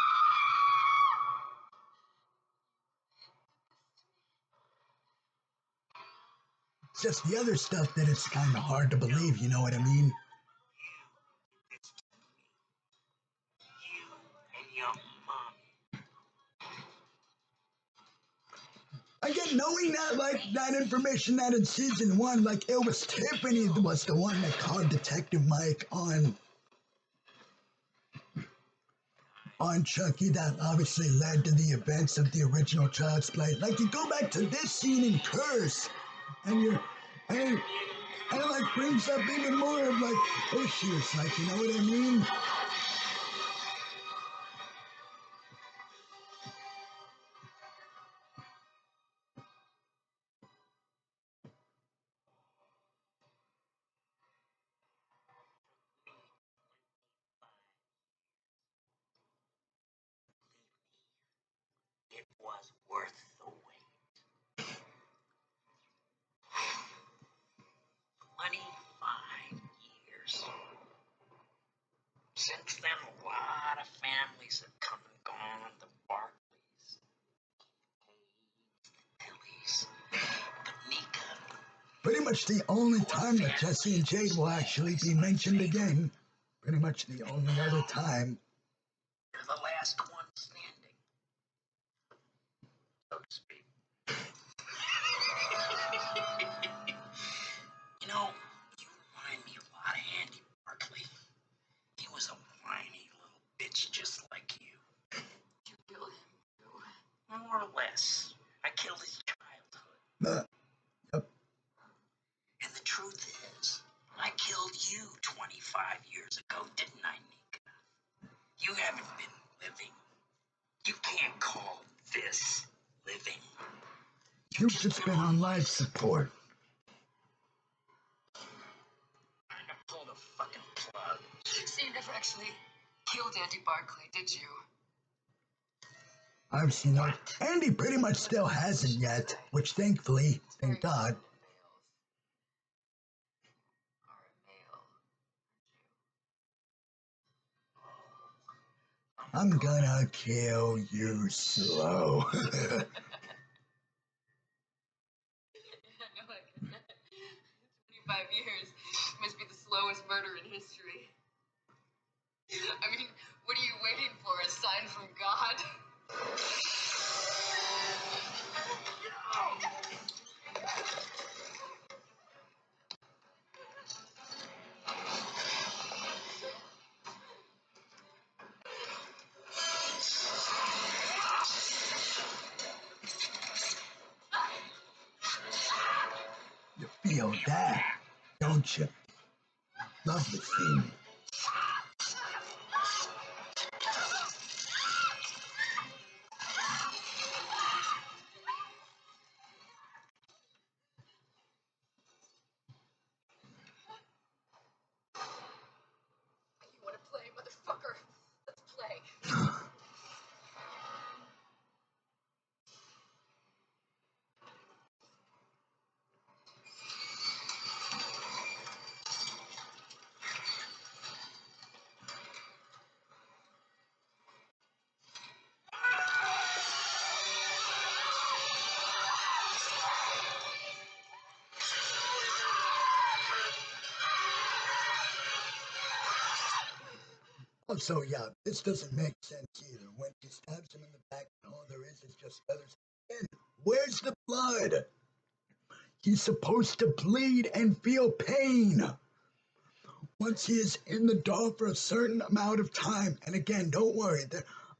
It's just the other stuff that it's kind of hard to believe, you know what I mean? You and your mom. Again, knowing that, like, that information that in season 1, like, it was Tiffany was the one that called Detective Mike on Chucky, that obviously led to the events of the original Child's Play. Like, you go back to this scene in Curse, and it like brings up even more of like issues, like, you know what I mean? It was worth the wait. 25 years. Since then, a lot of families have come and gone. The much the only time that Jesse and Jade will actually be mentioned again. Pretty much the only other time. You're the last one standing, so to speak. You know, you remind me a lot of Andy Barkley. He was a whiny little bitch just like you. You kill him too. More or less. I killed his childhood. Yep. And the truth is, I killed you 25 years ago, didn't I, Nika? You haven't been living. You can't call this living. You've just been on life support. Trying to pull the fucking plug. So you never actually killed Andy Barkley, did you? I've seen that. Andy pretty much still hasn't yet, which thankfully, thank God. I'm gonna kill you slow. I know I get that. 25 years must be the slowest murder in history. I mean, what are you waiting for? A sign from God? You feel that, don't you? Love the scene. You want to play, motherfucker? Let's play. Also, yeah, this doesn't make sense either. When he stabs him in the back and all there is just feathers. And where's the blood? He's supposed to bleed and feel pain once he is in the doll for a certain amount of time. And again, don't worry,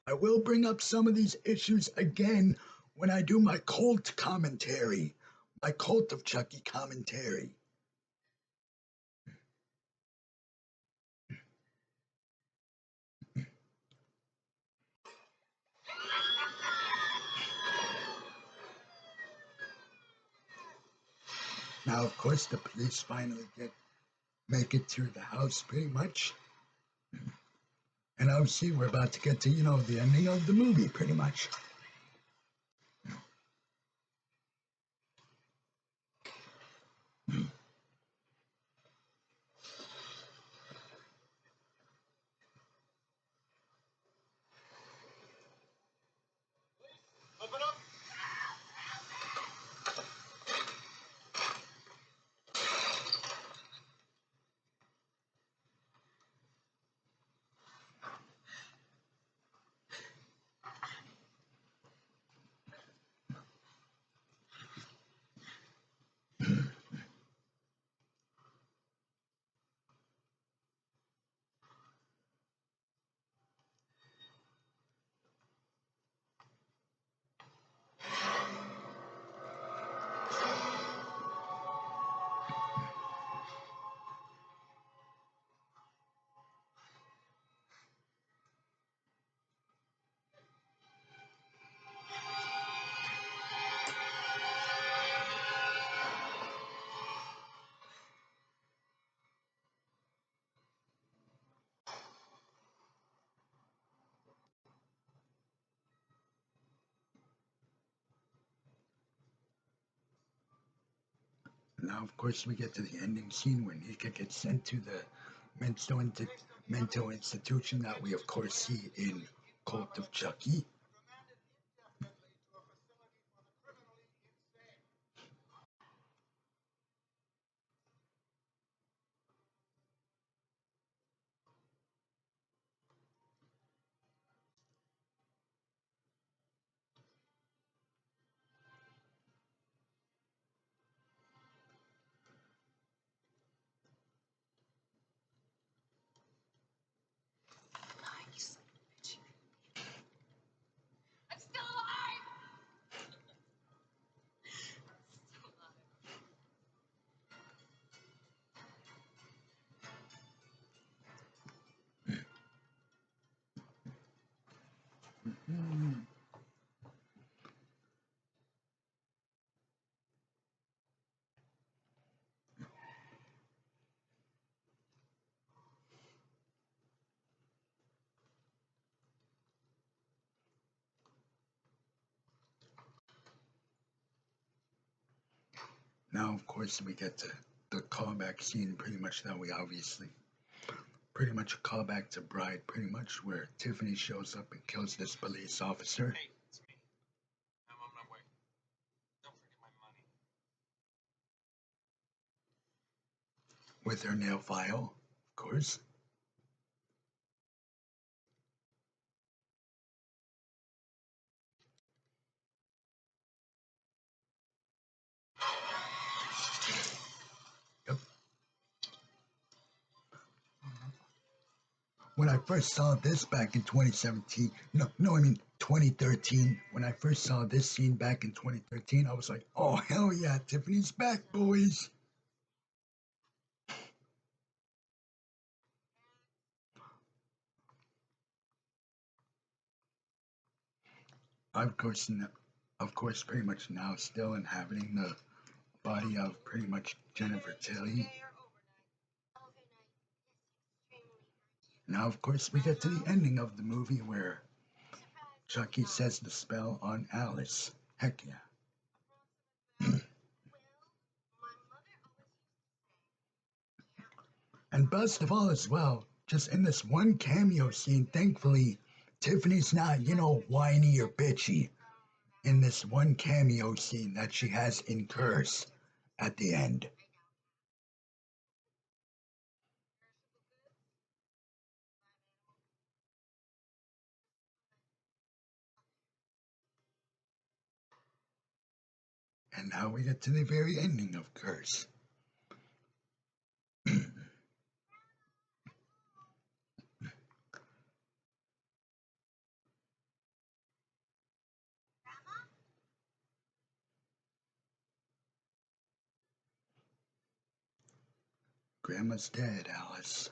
I will bring up some of these issues again when I do my cult commentary, my Cult of Chucky commentary. Now, of course, the police finally make it to the house pretty much. And obviously, we're about to get to, the ending of the movie pretty much. Open up. Now, of course, we get to the ending scene where Nika gets sent to the mental institution that we, of course, see in Cult of Chucky. Now, of course, we get to the callback scene, pretty much that we obviously, pretty much a callback to Bride, pretty much where Tiffany shows up and kills this police officer Hey, it's me. I'm on my way. Don't forget my money. with her nail file, of course. Yep. When I first saw this back in 2017, I mean 2013, when I first saw this scene back in 2013, I was like, oh, hell yeah, Tiffany's back, boys. Of course, pretty much now still inhabiting the body of pretty much Jennifer Tilly. Now, of course, we get to the ending of the movie where Chucky says the spell on Alice. Heck yeah. And best of all, as well, just in this one cameo scene, thankfully, Tiffany's not, whiny or bitchy in this one cameo scene that she has in Curse at the end. And now we get to the very ending of Curse. Grandma's dead, Alice.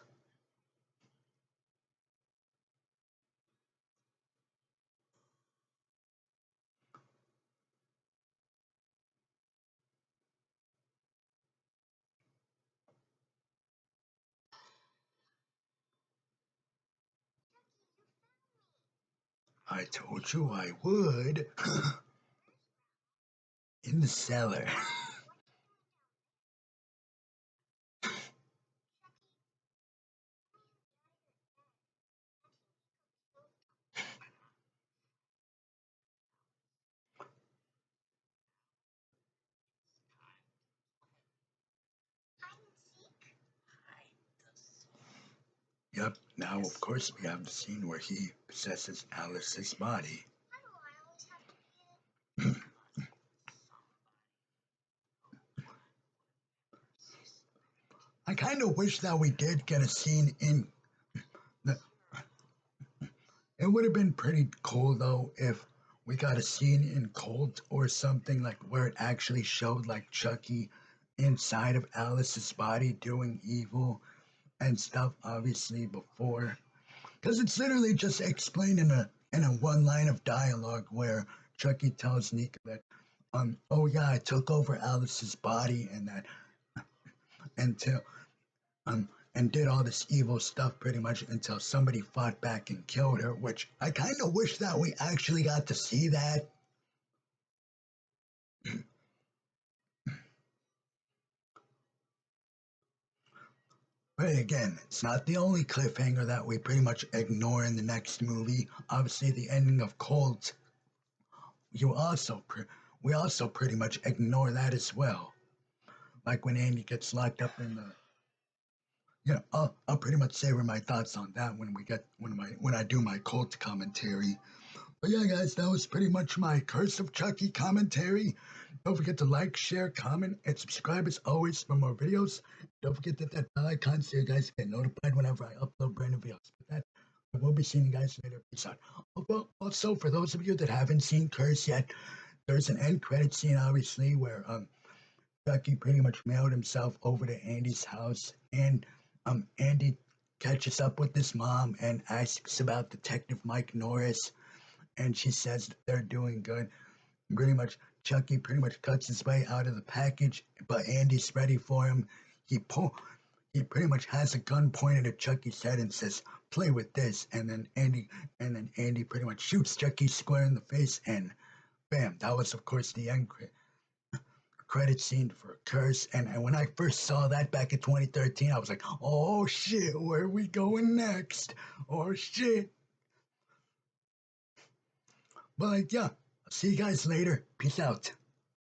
I told you I would. In the cellar. Yep, now of course we have the scene where he possesses Alice's body. I kind of wish that we did get a scene in the. It would have been pretty cool though if we got a scene in Colt or something like where it actually showed like Chucky inside of Alice's body doing evil and stuff. Obviously before, because it's literally just explained in a one line of dialogue where Chucky tells Nika that, oh yeah, I took over Alice's body and that until and did all this evil stuff pretty much until somebody fought back and killed her, which I kind of wish that we actually got to see that. But again, it's not the only cliffhanger that we pretty much ignore in the next movie. Obviously, the ending of Colt, you also we also pretty much ignore that as well. Like when Andy gets locked up in the, I'll pretty much say my thoughts on that when I do my Colt commentary. But yeah, guys, that was pretty much my Curse of Chucky commentary. Don't forget to like, share, comment, and subscribe as always for more videos. Don't forget to hit that bell icon so you guys get notified whenever I upload brand new videos. With that, I will be seeing you guys later. Peace out. Also, for those of you that haven't seen Curse yet, there's an end credit scene, obviously, where Chucky pretty much mailed himself over to Andy's house, and Andy catches up with his mom and asks about Detective Mike Norris, and she says they're doing good. Pretty much, Chucky pretty much cuts his way out of the package, but Andy's ready for him. He he pretty much has a gun pointed at Chucky's head and says, "Play with this." And then Andy pretty much shoots Chucky square in the face, and bam! That was of course the end credit scene for Curse. And when I first saw that back in 2013, I was like, "Oh shit, where are we going next? Oh shit!" But like, yeah, I'll see you guys later. Peace out.